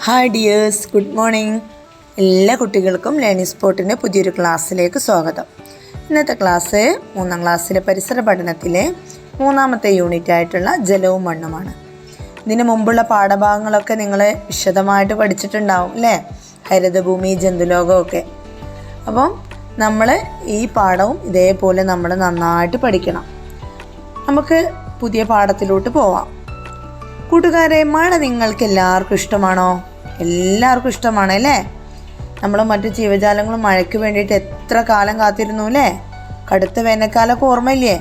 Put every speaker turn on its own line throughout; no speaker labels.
Hi dears, good morning. എല്ലാ കുട്ടികൾക്കും learning സ്പോട്ടിൻ്റെ പുതിയൊരു ക്ലാസ്സിലേക്ക് സ്വാഗതം. ഇന്നത്തെ ക്ലാസ് 3ാം ക്ലാസ്സിലെ പരിസര പഠനത്തിലെ 3ാമത്തെ യൂണിറ്റ് ആയിട്ടുള്ള ജലവും മണ്ണുമാണ്. ഇതിന് മുമ്പുള്ള പാഠഭാഗങ്ങളൊക്കെ നിങ്ങൾ വിശദമായിട്ട് പഠിച്ചിട്ടുണ്ടാവും അല്ലേ? ഹരിതഭൂമി, ജന്തുലോകമൊക്കെ. അപ്പം നമ്മൾ ഈ പാഠവും ഇതേപോലെ നമ്മൾ നന്നായിട്ട് പഠിക്കണം. നമുക്ക് പുതിയ പാഠത്തിലോട്ട് പോവാം. കൂട്ടുകാരെ, മഴ നിങ്ങൾക്ക് എല്ലാവർക്കും ഇഷ്ടമാണോ? എല്ലാവർക്കും ഇഷ്ടമാണ് അല്ലേ? നമ്മൾ മറ്റു ജീവജാലങ്ങളും മഴയ്ക്ക് വേണ്ടിയിട്ട് എത്ര കാലം കാത്തിരുന്നു അല്ലേ? കടുത്ത വേനൽക്കാലമൊക്കെ ഓർമ്മയില്ലേ?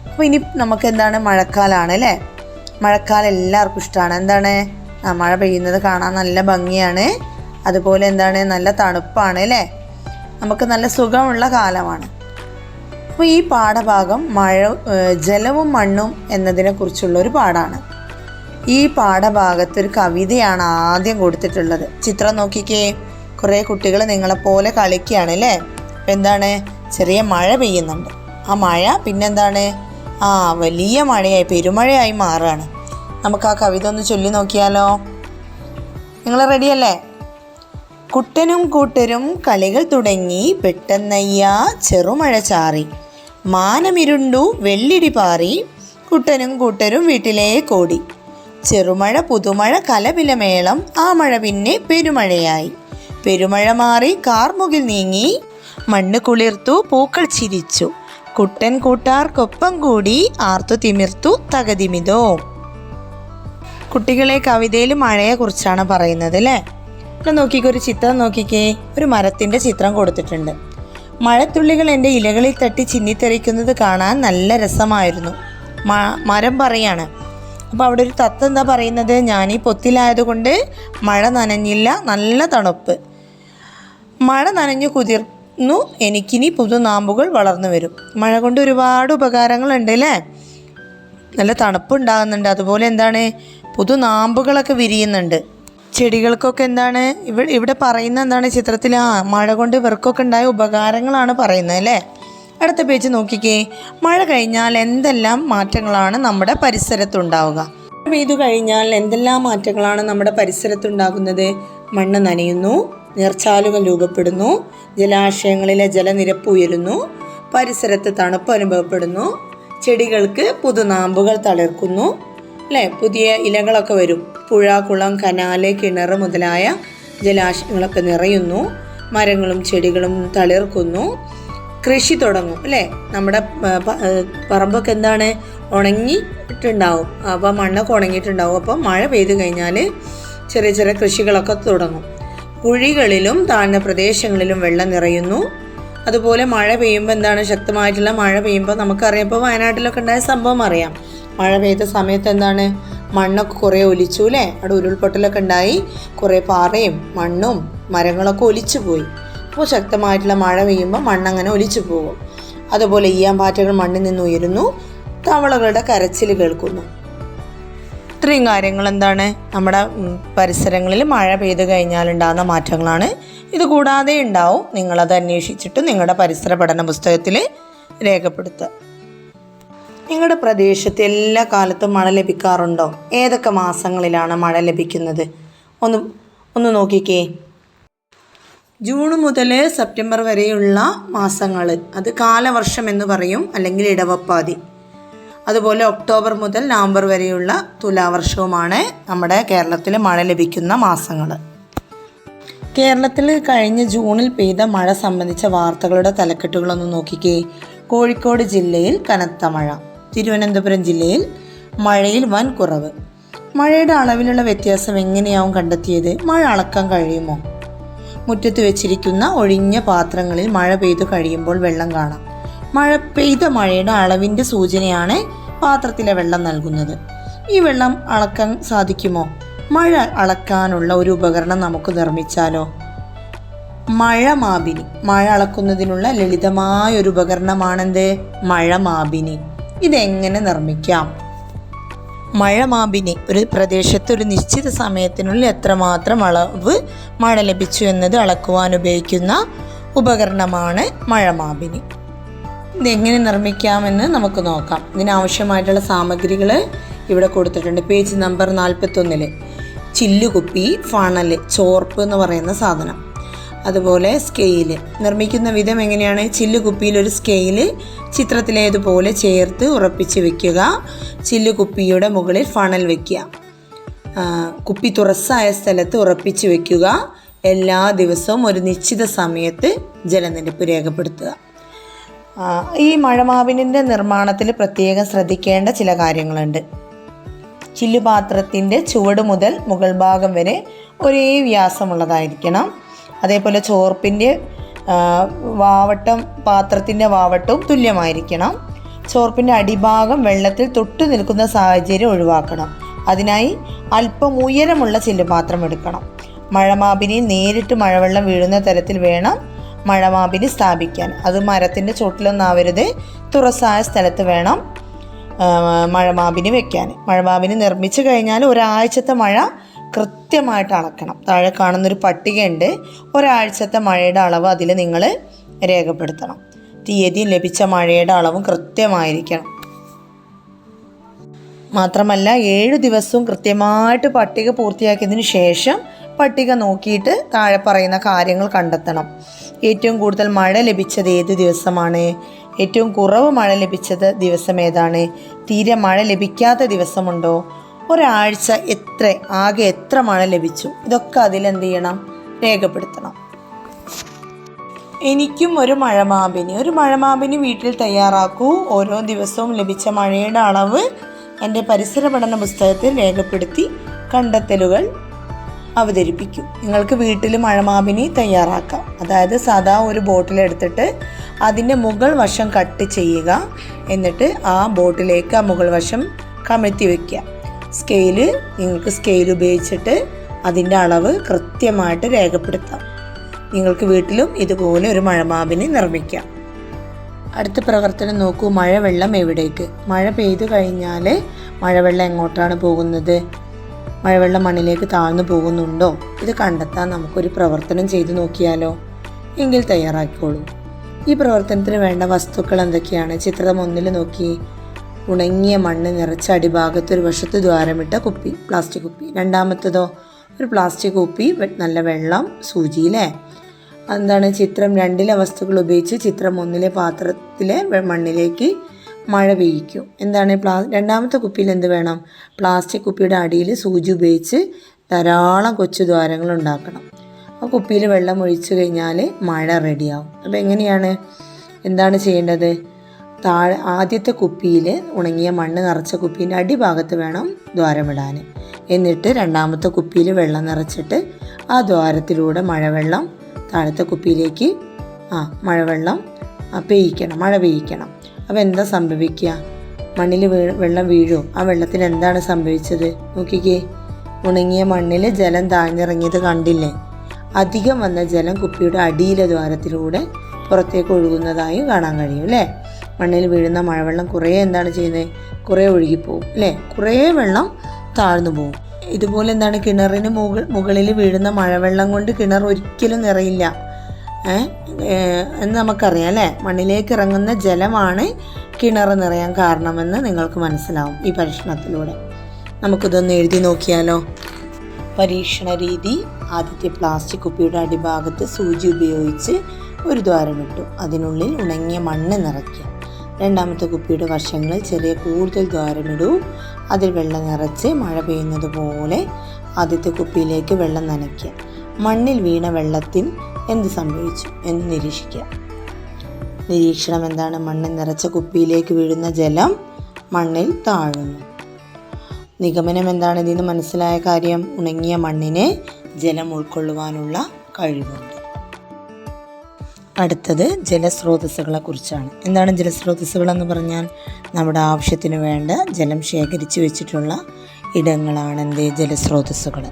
അപ്പോൾ ഇനി നമുക്ക് എന്താണ്, മഴക്കാലമാണ് അല്ലേ? മഴക്കാലം എല്ലാവർക്കും ഇഷ്ടമാണ്. എന്താണ്, മഴ പെയ്യുന്നത് കാണാൻ നല്ല ഭംഗിയാണ്. അതുപോലെ എന്താണ്, നല്ല തണുപ്പാണ് അല്ലേ? നമുക്ക് നല്ല സുഖമുള്ള കാലമാണ്. അപ്പോൾ ഈ പാഠഭാഗം ജലവും മണ്ണും എന്നതിനെക്കുറിച്ചുള്ളൊരു പാഠമാണ്. ഈ പാഠഭാഗത്തൊരു കവിതയാണ് ആദ്യം കൊടുത്തിട്ടുള്ളത്. ചിത്രം നോക്കിക്കേ. കുറേ കുട്ടികൾ നിങ്ങളെപ്പോലെ കളിക്കുകയാണ് അല്ലേ? അപ്പം എന്താണ്, ചെറിയ മഴ പെയ്യുന്നുണ്ട്. ആ മഴ പിന്നെന്താണ്, വലിയ മഴയായി, പെരുമഴയായി മാറുകയാണ്. നമുക്ക് ആ കവിത ഒന്ന് ചൊല്ലി നോക്കിയാലോ? നിങ്ങൾ റെഡിയല്ലേ? കുട്ടനും കൂട്ടരും കളികൾ തുടങ്ങി, പെട്ടെന്നയ്യാ ചെറുമഴ ചാറി, മാനമിരുണ്ടു വെള്ളിടി പാറി, കുട്ടനും കൂട്ടരും വീട്ടിലേക്കോടി, ചെറുമഴ പുതുമഴ കലപിലമേളം, ആ മഴ പിന്നെ പെരുമഴയായി, പെരുമഴ മാറി കാർമുകിൽ നീങ്ങി, മണ്ണ് കുളിർത്തു പൂക്കൾ ചിരിച്ചു, കുട്ടൻ കൂട്ടാർക്കൊപ്പം കൂടി ആർത്തു തിമിർത്തു തകതിമിതോ. കുട്ടികളെ, കവിതയിൽ മഴയെക്കുറിച്ചാണ് പറയുന്നത് അല്ലേ? ഇവിടെ നോക്കിക്കേ, ഒരു ചിത്രം നോക്കിക്കേ. ഒരു മരത്തിൻ്റെ ചിത്രം കൊടുത്തിട്ടുണ്ട്. മഴത്തുള്ളികൾ എൻ്റെ ഇലകളിൽ തട്ടി ചിന്നിത്തെറിക്കുന്നത് കാണാൻ നല്ല രസമായിരുന്നു. മരം പറയാണ്. അപ്പോൾ അവിടെ ഒരു തത്ത എന്താ പറയുന്നത്, ഞാനീ പൊത്തിലായതുകൊണ്ട് മഴ നനഞ്ഞില്ല, നല്ല തണുപ്പ്. മഴ നനഞ്ഞു കുതിർന്നു, എനിക്കിനി പുതുനാമ്പുകൾ വളർന്നു വരും. മഴ കൊണ്ട് ഒരുപാട് ഉപകാരങ്ങളുണ്ട് അല്ലേ? നല്ല തണുപ്പുണ്ടാകുന്നുണ്ട്. അതുപോലെ എന്താണ്, പുതുനാമ്പുകളൊക്കെ വിരിയുന്നുണ്ട്. ചെടികൾക്കൊക്കെ എന്താണ് ഇവിടെ പറയുന്ന എന്താണ് ചിത്രത്തിൽ, മഴ കൊണ്ട് ഇവർക്കൊക്കെ ഉണ്ടായ ഉപകാരങ്ങളാണ് പറയുന്നത് അല്ലേ? അടുത്ത പേജ് നോക്കിക്കേ. മഴ കഴിഞ്ഞാൽ എന്തെല്ലാം മാറ്റങ്ങളാണ് നമ്മുടെ പരിസരത്തുണ്ടാവുക? മഴ പെയ്തു കഴിഞ്ഞാൽ എന്തെല്ലാം മാറ്റങ്ങളാണ് നമ്മുടെ പരിസരത്തുണ്ടാകുന്നത്? മണ്ണ് നനയുന്നു, നീർച്ചാലുകൾ രൂപപ്പെടുന്നു, ജലാശയങ്ങളിലെ ജലനിരപ്പ് ഉയരുന്നു, പരിസരത്ത് തണുപ്പ് അനുഭവപ്പെടുന്നു, ചെടികൾക്ക് പുതുനാമ്പുകൾ തളിർക്കുന്നു അല്ലേ? പുതിയ ഇലകളൊക്കെ വരും. പുഴ, കുളം, കനാല്, കിണർ മുതലായ ജലാശയങ്ങളൊക്കെ നിറയുന്നു, മരങ്ങളും ചെടികളും തളിർക്കുന്നു, കൃഷി തുടങ്ങും അല്ലേ? നമ്മുടെ പറമ്പൊക്കെ എന്താണ്, ഉണങ്ങിയിട്ടുണ്ടാവും. അപ്പോൾ മണ്ണൊക്കെ ഉണങ്ങിയിട്ടുണ്ടാവും. അപ്പോൾ മഴ പെയ്തു കഴിഞ്ഞാൽ ചെറിയ ചെറിയ കൃഷികളൊക്കെ തുടങ്ങും. കുഴികളിലും താഴ്ന്ന പ്രദേശങ്ങളിലും വെള്ളം നിറയുന്നു. അതുപോലെ മഴ പെയ്യുമ്പോൾ എന്താണ്, ശക്തമായിട്ടുള്ള മഴ പെയ്യുമ്പോൾ നമുക്കറിയാം. ഇപ്പോൾ വയനാട്ടിലൊക്കെ ഉണ്ടായ സംഭവം അറിയാം. മഴ പെയ്ത സമയത്ത് എന്താണ്, മണ്ണൊക്കെ കുറേ ഒലിച്ചു അല്ലേ? അവിടെ ഉരുൾപൊട്ടലൊക്കെ ഉണ്ടായി, കുറേ പാറയും മണ്ണും മരങ്ങളൊക്കെ ഒലിച്ചു പോയി. അപ്പോൾ ശക്തമായിട്ടുള്ള മഴ പെയ്യുമ്പോൾ മണ്ണങ്ങനെ ഒലിച്ചു പോകും. അതുപോലെ ഈയാമ്പാറ്റകൾ മണ്ണിൽ നിന്ന് ഉയരുന്നു, തവളകളുടെ കരച്ചിൽ കേൾക്കുന്നു. ഇത്രയും കാര്യങ്ങൾ എന്താണ്, നമ്മുടെ പരിസരങ്ങളിൽ മഴ പെയ്തു കഴിഞ്ഞാൽ ഉണ്ടാകുന്ന മാറ്റങ്ങളാണ്. ഇത് കൂടാതെ ഉണ്ടാവും. നിങ്ങളത് അന്വേഷിച്ചിട്ട് നിങ്ങളുടെ പരിസര പഠന പുസ്തകത്തിൽ രേഖപ്പെടുത്തുക. നിങ്ങളുടെ പ്രദേശത്ത് എല്ലാ കാലത്തും മഴ ലഭിക്കാറുണ്ടോ? ഏതൊക്കെ മാസങ്ങളിലാണ് മഴ ലഭിക്കുന്നത്? ഒന്ന് നോക്കിക്കേ. ജൂൺ മുതൽ സെപ്റ്റംബർ വരെയുള്ള മാസങ്ങൾ, അത് കാലവർഷം എന്ന് പറയും, അല്ലെങ്കിൽ ഇടവപ്പാതി. അതുപോലെ ഒക്ടോബർ മുതൽ നവംബർ വരെയുള്ള തുലാവർഷവുമാണ് നമ്മുടെ കേരളത്തിൽ മഴ ലഭിക്കുന്ന മാസങ്ങൾ. കേരളത്തിൽ കഴിഞ്ഞ ജൂണിൽ പെയ്ത മഴ സംബന്ധിച്ച വാർത്തകളുടെ തലക്കെട്ടുകളൊന്ന് നോക്കിക്കേ. കോഴിക്കോട് ജില്ലയിൽ കനത്ത മഴ, തിരുവനന്തപുരം ജില്ലയിൽ മഴയിൽ വൻ കുറവ്. മഴയുടെ അളവിലുള്ള വ്യത്യാസം എങ്ങനെയാവും കണ്ടെത്തിയത്? മഴ അളക്കാൻ കഴിയുമോ? മുറ്റത്ത് വെച്ചിരിക്കുന്ന ഒഴിഞ്ഞ പാത്രങ്ങളിൽ മഴ പെയ്തു കഴിയുമ്പോൾ വെള്ളം കാണാം. പെയ്ത മഴയുടെ അളവിൻ്റെ സൂചനയാണ് പാത്രത്തിലെ വെള്ളം നൽകുന്നത്. ഈ വെള്ളം അളക്കാൻ സാധിക്കുമോ? മഴ അളക്കാനുള്ള ഒരു ഉപകരണം നമുക്ക് നിർമ്മിച്ചാലോ? മഴമാപിനി. മഴ അളക്കുന്നതിനുള്ള ലളിതമായ ഒരു ഉപകരണമാണെന്ത്? മഴമാപിനി. ഇതെങ്ങനെ നിർമ്മിക്കാം? മഴമാപിനി ഒരു പ്രദേശത്ത് ഒരു നിശ്ചിത സമയത്തിനുള്ളിൽ എത്രമാത്രം അളവ് മഴ ലഭിച്ചു എന്നത് അളക്കുവാൻ ഉപയോഗിക്കുന്ന ഉപകരണമാണ് മഴമാപിനി. ഇതെങ്ങനെ നിർമ്മിക്കാമെന്ന് നമുക്ക് നോക്കാം. ഇതിനാവശ്യമായിട്ടുള്ള സാമഗ്രികൾ ഇവിടെ കൊടുത്തിട്ടുണ്ട്. Page number 41. ചില്ലുകുപ്പി, ഫണൽ, ചോർപ്പ് എന്ന് പറയുന്ന സാധനം. അതുപോലെ സ്കെയില് നിർമ്മിക്കുന്ന വിധം എങ്ങനെയാണ്? ചില്ലുകുപ്പിയിൽ ഒരു സ്കെയില് ചിത്രത്തിലേതുപോലെ ചേർത്ത് ഉറപ്പിച്ച് വെക്കുക. ചില്ലുകുപ്പിയുടെ മുകളിൽ ഫണൽ വയ്ക്കുക. കുപ്പി തുറസ്സായ സ്ഥലത്ത് ഉറപ്പിച്ച് വെക്കുക. എല്ലാ ദിവസവും ഒരു നിശ്ചിത സമയത്ത് ജലനിരപ്പ് രേഖപ്പെടുത്തുക. ഈ മഴമാവിനിൻ്റെ നിർമ്മാണത്തിൽ പ്രത്യേകം ശ്രദ്ധിക്കേണ്ട ചില കാര്യങ്ങളുണ്ട്. ചില്ലുപാത്രത്തിൻ്റെ ചുവട് മുതൽ മുകൾ ഭാഗം വരെ ഒരേ വ്യാസമുള്ളതായിരിക്കണം. അതേപോലെ ചോർപ്പിൻ്റെ പാത്രത്തിൻ്റെ വാവട്ടവും തുല്യമായിരിക്കണം. ചോർപ്പിൻ്റെ അടിഭാഗം വെള്ളത്തിൽ തൊട്ടു നിൽക്കുന്ന സാഹചര്യം ഒഴിവാക്കണം. അതിനായി അല്പം ഉയരമുള്ള ചില്ലുപാത്രം എടുക്കണം. മഴമാപിനി നേരിട്ട് മഴവെള്ളം വീഴുന്ന തരത്തിൽ വേണം മഴമാപിനി സ്ഥാപിക്കാൻ. അത് മരത്തിൻ്റെ ചോട്ടിലൊന്നാവരുത്, തുറസായ സ്ഥലത്ത് വേണം മഴമാപിനി വെക്കാൻ. മഴമാപിനി നിർമ്മിച്ചു കഴിഞ്ഞാൽ ഒരാഴ്ചത്തെ മഴ കൃത്യമായിട്ട് അളക്കണം. താഴെ കാണുന്നൊരു പട്ടികയുണ്ട്. ഒരാഴ്ചത്തെ മഴയുടെ അളവ് അതിൽ നിങ്ങൾ രേഖപ്പെടുത്തണം. തീയതിയും ലഭിച്ച മഴയുടെ അളവും കൃത്യമായിരിക്കണം. മാത്രമല്ല 7 ദിവസവും കൃത്യമായിട്ട് പട്ടിക പൂർത്തിയാക്കിയതിന് ശേഷം പട്ടിക നോക്കിയിട്ട് താഴെ പറയുന്ന കാര്യങ്ങൾ കണ്ടെത്തണം. ഏറ്റവും കൂടുതൽ മഴ ലഭിച്ചത് ഏത് ദിവസമാണ്? ഏറ്റവും കുറവ് മഴ ലഭിച്ചത് ദിവസം ഏതാണ്? തീരെ മഴ ലഭിക്കാത്ത ദിവസമുണ്ടോ? ഒരാഴ്ച ആകെ എത്ര മഴ ലഭിച്ചു? ഇതൊക്കെ അതിലെന്ത് ചെയ്യണം? രേഖപ്പെടുത്തണം. എനിക്കും ഒരു മഴമാപിനി വീട്ടിൽ തയ്യാറാക്കൂ. ഓരോ ദിവസവും ലഭിച്ച മഴയുടെ അളവ് എൻ്റെ പരിസര പഠന പുസ്തകത്തിൽ രേഖപ്പെടുത്തി കണ്ടെത്തലുകൾ അവതരിപ്പിക്കും. നിങ്ങൾക്ക് വീട്ടിൽ മഴമാപിനി തയ്യാറാക്കാം. അതായത് സാധാ ഒരു ബോട്ടിലെടുത്തിട്ട് അതിൻ്റെ മുകൾ വശം കട്ട് ചെയ്യുക. എന്നിട്ട് ആ ബോട്ടിലേക്ക് ആ മുകൾ വശം കമഴ്ത്തി വയ്ക്കുക. നിങ്ങൾക്ക് സ്കെയിൽ ഉപയോഗിച്ചിട്ട് അതിൻ്റെ അളവ് കൃത്യമായിട്ട് രേഖപ്പെടുത്താം. നിങ്ങൾക്ക് വീട്ടിലും ഇതുപോലെ ഒരു മഴമാപിനി നിർമ്മിക്കാം. അടുത്ത പ്രവർത്തനം നോക്കൂ. മഴവെള്ളം എവിടേക്ക്? മഴ പെയ്തു കഴിഞ്ഞാൽ മഴവെള്ളം എങ്ങോട്ടാണ് പോകുന്നത്? മഴവെള്ളം മണ്ണിലേക്ക് താഴ്ന്നു പോകുന്നുണ്ടോ? ഇത് കണ്ടെത്താൻ നമുക്കൊരു പ്രവർത്തനം ചെയ്തു നോക്കിയാലോ? എങ്കിൽ തയ്യാറാക്കിക്കോളൂ. ഈ പ്രവർത്തനത്തിന് വേണ്ട വസ്തുക്കൾ എന്തൊക്കെയാണ്? ചിത്രം 1 നോക്കി. ഉണങ്ങിയ മണ്ണ് നിറച്ച അടിഭാഗത്ത് ഒരു വശത്ത് ദ്വാരമിട്ട കുപ്പി, പ്ലാസ്റ്റിക് കുപ്പി. രണ്ടാമത്തതോ ഒരു പ്ലാസ്റ്റിക് കുപ്പി, നല്ല വെള്ളം, സൂചിയിലെ എന്താണ്? ചിത്രം 2 വസ്തുക്കൾ ഉപയോഗിച്ച് ചിത്രം 1 പാത്രത്തിലെ മണ്ണിലേക്ക് മഴ പെയ്യിക്കും. എന്താണ്? രണ്ടാമത്തെ കുപ്പിയിൽ എന്ത് വേണം? പ്ലാസ്റ്റിക് കുപ്പിയുടെ അടിയിൽ സൂചി ഉപയോഗിച്ച് ധാരാളം കൊച്ചു ദ്വാരങ്ങൾ ഉണ്ടാക്കണം. ആ കുപ്പിയിൽ വെള്ളം ഒഴിച്ചു കഴിഞ്ഞാൽ മഴ റെഡിയാവും. അപ്പോൾ എന്താണ് ചെയ്യേണ്ടത്? ആദ്യത്തെ കുപ്പിയിൽ ഉണങ്ങിയ മണ്ണ് നിറച്ച കുപ്പീൻ്റെ അടിഭാഗത്ത് വേണം ദ്വാരമിടാൻ. എന്നിട്ട് രണ്ടാമത്തെ കുപ്പിയിൽ വെള്ളം നിറച്ചിട്ട് ആ ദ്വാരത്തിലൂടെ മഴവെള്ളം താഴത്തെ കുപ്പിയിലേക്ക് മഴവെള്ളം മഴ പെയ്യിക്കണം. അപ്പോൾ എന്താ സംഭവിക്കുക? മണ്ണിൽ വെള്ളം വീഴും. ആ വെള്ളത്തിന് എന്താണ് സംഭവിച്ചത്? നോക്കിക്കേ, ഉണങ്ങിയ മണ്ണിൽ ജലം താഴ്ന്നിറങ്ങിയത് കണ്ടില്ലേ? അധികം വന്ന ജലം കുപ്പിയുടെ അടിയിലെ ദ്വാരത്തിലൂടെ പുറത്തേക്ക് ഒഴുകുന്നതായും കാണാൻ കഴിയും അല്ലേ? മണ്ണിൽ വീഴുന്ന മഴവെള്ളം കുറേ എന്താണ് ചെയ്യുന്നത്? കുറേ ഒഴുകിപ്പോവും അല്ലേ? കുറേ വെള്ളം താഴ്ന്നു പോവും. ഇതുപോലെ കിണറിന് മുകളിൽ വീഴുന്ന മഴവെള്ളം കൊണ്ട് കിണർ ഒരിക്കലും നിറയില്ല എന്ന് നമുക്കറിയാം അല്ലേ? മണ്ണിലേക്ക് ഇറങ്ങുന്ന ജലമാണ് കിണർ നിറയാൻ കാരണമെന്ന് നിങ്ങൾക്ക് മനസ്സിലാവും ഈ പരീക്ഷണത്തിലൂടെ. നമുക്കിതൊന്ന് എഴുതി നോക്കിയാലോ? പരീക്ഷണ രീതി. ആദ്യത്തെ പ്ലാസ്റ്റിക് കുപ്പിയുടെ അടിഭാഗത്ത് സൂചി ഉപയോഗിച്ച് ഒരു ദ്വാരമിട്ടു. അതിനുള്ളിൽ ഉണങ്ങിയ മണ്ണ് നിറയ്ക്കുക. രണ്ടാമത്തെ കുപ്പിയുടെ വശങ്ങളിൽ കൂടുതൽ ദ്വാരമിടൂ. അതിൽ വെള്ളം നിറച്ച് മഴ പെയ്യുന്നത് പോലെ ആദ്യത്തെ കുപ്പിയിലേക്ക് വെള്ളം നനയ്ക്കുക. മണ്ണിൽ വീണ വെള്ളത്തിൽ എന്ത് സംഭവിച്ചു എന്ന് നിരീക്ഷിക്കുക. നിരീക്ഷണം എന്താണ്? മണ്ണിൽ നിറച്ച കുപ്പിയിലേക്ക് വീഴുന്ന ജലം മണ്ണിൽ താഴുന്നു. നിഗമനം എന്താണ്? ഇതിന് മനസ്സിലായ കാര്യം, ഉണങ്ങിയ മണ്ണിന് ജലം ഉൾക്കൊള്ളുവാനുള്ള കഴിവുണ്ട്. അടുത്തത് ജലസ്രോതസ്സുകളെ കുറിച്ചാണ്. എന്താണ് ജലസ്രോതസ്സുകൾ എന്ന് പറഞ്ഞാൽ? നമ്മുടെ ആവശ്യത്തിന് വേണ്ട ജലം ശേഖരിച്ചു വെച്ചിട്ടുള്ള ഇടങ്ങളാണ് ജലസ്രോതസ്സുകൾ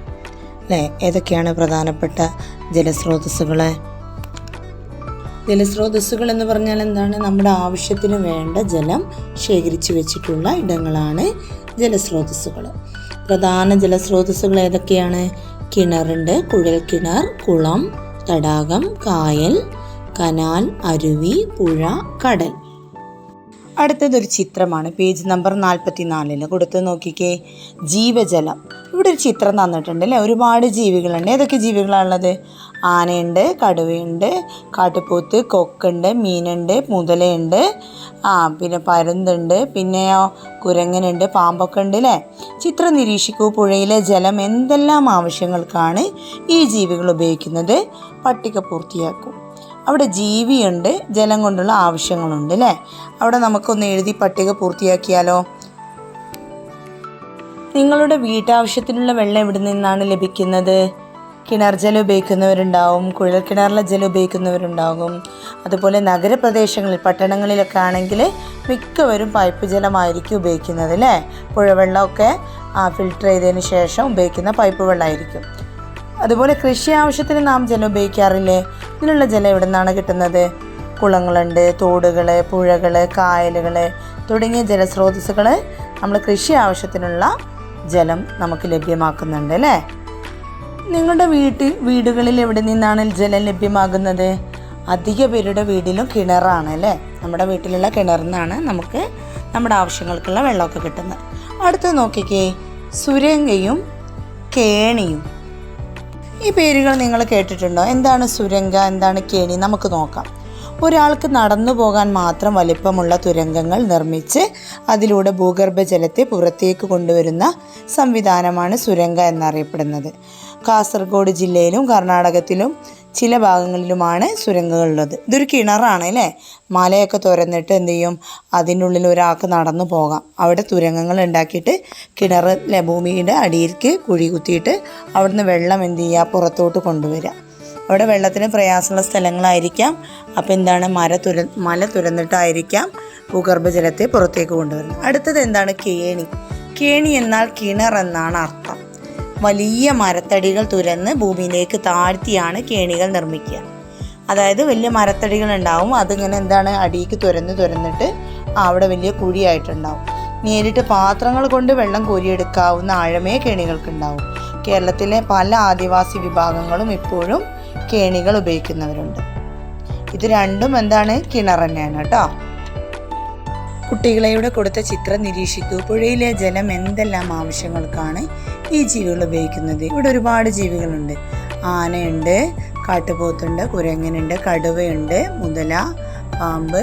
അല്ലേ? ഏതൊക്കെയാണ് പ്രധാനപ്പെട്ട ജലസ്രോതസ്സുകൾ? ജലസ്രോതസ്സുകൾ എന്ന് പറഞ്ഞാൽ എന്താണ്? നമ്മുടെ ആവശ്യത്തിന് വേണ്ട ജലം ശേഖരിച്ചു വെച്ചിട്ടുള്ള ഇടങ്ങളാണ് ജലസ്രോതസ്സുകൾ. പ്രധാന ജലസ്രോതസ്സുകൾ ഏതൊക്കെയാണ്? കിണറുണ്ട്, കുഴൽക്കിണർ, കുളം, തടാകം, കായൽ, കനാൽ, അരുവി, പുഴ, കടൽ. അടുത്തതൊരു ചിത്രമാണ്. പേജ് നമ്പർ 44 കൊടുത്ത് നോക്കിക്കേ. ജീവജലം. ഇവിടെ ഒരു ചിത്രം തന്നിട്ടുണ്ട് അല്ലേ. ഒരുപാട് ജീവികളുണ്ട്. ഏതൊക്കെ ജീവികളാണുള്ളത്? ആനയുണ്ട്, കടുവയുണ്ട്, കാട്ടുപോത്ത്, കൊക്കുണ്ട്, മീനുണ്ട്, മുതലയുണ്ട്, പിന്നെ പരുന്തുണ്ട്, പിന്നെയോ കുരങ്ങനുണ്ട്, പാമ്പൊക്കെ ഉണ്ട് അല്ലേ. ചിത്രം നിരീക്ഷിക്കൂ. പുഴയിലെ ജലം എന്തെല്ലാം ആവശ്യങ്ങൾക്കാണ് ഈ ജീവികൾ ഉപയോഗിക്കുന്നത്? പട്ടിക പൂർത്തിയാക്കൂ. അവിടെ ജീവിയുണ്ട്, ജലം കൊണ്ടുള്ള ആവശ്യങ്ങളുണ്ട് അല്ലേ. അവിടെ നമുക്കൊന്ന് എഴുതി പട്ടിക പൂർത്തിയാക്കിയാലോ. നിങ്ങളുടെ വീട്ടാവശ്യത്തിനുള്ള വെള്ളം എവിടെ നിന്നാണ് ലഭിക്കുന്നത്? കിണർ ജലം ഉപയോഗിക്കുന്നവരുണ്ടാവും, കുഴൽക്കിണറിലെ ജലം ഉപയോഗിക്കുന്നവരുണ്ടാകും. അതുപോലെ നഗരപ്രദേശങ്ങളിൽ, പട്ടണങ്ങളിലൊക്കെ ആണെങ്കിൽ മിക്കവരും പൈപ്പ് ജലമായിരിക്കും ഉപയോഗിക്കുന്നത് അല്ലേ. പുഴവെള്ളമൊക്കെ ഫിൽട്ടർ ചെയ്തതിന് ശേഷം ഉപയോഗിക്കുന്ന പൈപ്പ് വെള്ളമായിരിക്കും. അതുപോലെ കൃഷി ആവശ്യത്തിന് നാം ജലം ഉപയോഗിക്കാറില്ലേ. ഇതിനുള്ള ജലം എവിടെ നിന്നാണ് കിട്ടുന്നത്? കുളങ്ങളുണ്ട്, തോടുകൾ, പുഴകൾ, കായലുകൾ തുടങ്ങിയ ജലസ്രോതസ്സുകൾ നമ്മൾ കൃഷി ആവശ്യത്തിനുള്ള ജലം നമുക്ക് ലഭ്യമാക്കുന്നുണ്ട് അല്ലേ. നിങ്ങളുടെ വീടുകളിൽ എവിടെ നിന്നാണ് ജലം ലഭ്യമാകുന്നത്? അധിക പേരുടെ വീട്ടിലും കിണറാണ് അല്ലേ. നമ്മുടെ വീട്ടിലുള്ള കിണറിൽ നിന്നാണ് നമുക്ക് നമ്മുടെ ആവശ്യങ്ങൾക്കുള്ള വെള്ളമൊക്കെ കിട്ടുന്നത്. അടുത്ത് നോക്കിക്കേ, സുരംഗയും കേണിയും. ഈ പേരുകൾ നിങ്ങൾ കേട്ടിട്ടുണ്ടോ? എന്താണ് സുരംഗ, എന്താണ് കേണി? നമുക്ക് നോക്കാം. ഒരാൾക്ക് നടന്നു പോകാൻ മാത്രം വലിപ്പമുള്ള തുരങ്കങ്ങൾ നിർമ്മിച്ച് അതിലൂടെ ഭൂഗർഭജലത്തെ പുറത്തേക്ക് കൊണ്ടുവരുന്ന സംവിധാനമാണ് സുരംഗ എന്നറിയപ്പെടുന്നത്. കാസർഗോഡ് ജില്ലയിലും കർണാടകത്തിലും ചില ഭാഗങ്ങളിലുമാണ് സുരംഗങ്ങളുള്ളത്. ഇതൊരു കിണറാണ് അല്ലേ. മലയൊക്കെ തുറന്നിട്ട് എന്ത് ചെയ്യും, അതിൻ്റെ ഉള്ളിൽ ഒരാൾക്ക് നടന്നു പോകാം. അവിടെ തുരങ്കങ്ങൾ ഉണ്ടാക്കിയിട്ട് കിണറിലെ ഭൂമിയുടെ അടിയിലേക്ക് കുഴി കുത്തിയിട്ട് അവിടുന്ന് വെള്ളം എന്ത് ചെയ്യുക, പുറത്തോട്ട് കൊണ്ടുവരിക. അവിടെ വെള്ളത്തിന് പ്രയാസമുള്ള സ്ഥലങ്ങളായിരിക്കാം. അപ്പോൾ എന്താണ്, മല തുരന്നിട്ടായിരിക്കാം ഭൂഗർഭജലത്തെ പുറത്തേക്ക് കൊണ്ടുവരുന്നത്. അടുത്തത് എന്താണ്? കേണി. കേണി എന്നാൽ കിണർ എന്നാണ് അർത്ഥം. വലിയ മരത്തടികൾ തുരന്ന് ഭൂമിയിലേക്ക് താഴ്ത്തിയാണ് കേണികൾ നിർമ്മിക്കുക. അതായത് വലിയ മരത്തടികൾ ഉണ്ടാവും, അതിങ്ങനെ എന്താണ് അടിയിലേക്ക് തുരന്നിട്ട് അവിടെ വലിയ കുഴിയായിട്ടുണ്ടാവും. നേരിട്ട് പാത്രങ്ങൾ കൊണ്ട് വെള്ളം കോരിയെടുക്കാവുന്ന ആഴമേ കേണികൾക്കുണ്ടാവും. കേരളത്തിലെ പല ആദിവാസി വിഭാഗങ്ങളും ഇപ്പോഴും കേണികൾ ഉപയോഗിക്കുന്നവരുണ്ട്. ഇത് രണ്ടും എന്താണ്, കിണർ തന്നെയാണ് കേട്ടോ. കുട്ടികളെ ഇവിടെ കൊടുത്ത ചിത്രം നിരീക്ഷിക്കൂ. പുഴയിലെ ജലം എന്തെല്ലാം ആവശ്യങ്ങൾക്കാണ് ഈ ജീവികൾ ഉപയോഗിക്കുന്നത്? ഇവിടെ ഒരുപാട് ജീവികളുണ്ട്. ആനയുണ്ട്, കാട്ടുപോത്തുണ്ട്, കുരങ്ങനുണ്ട്, കടുവയുണ്ട്, മുതല, പാമ്പ്,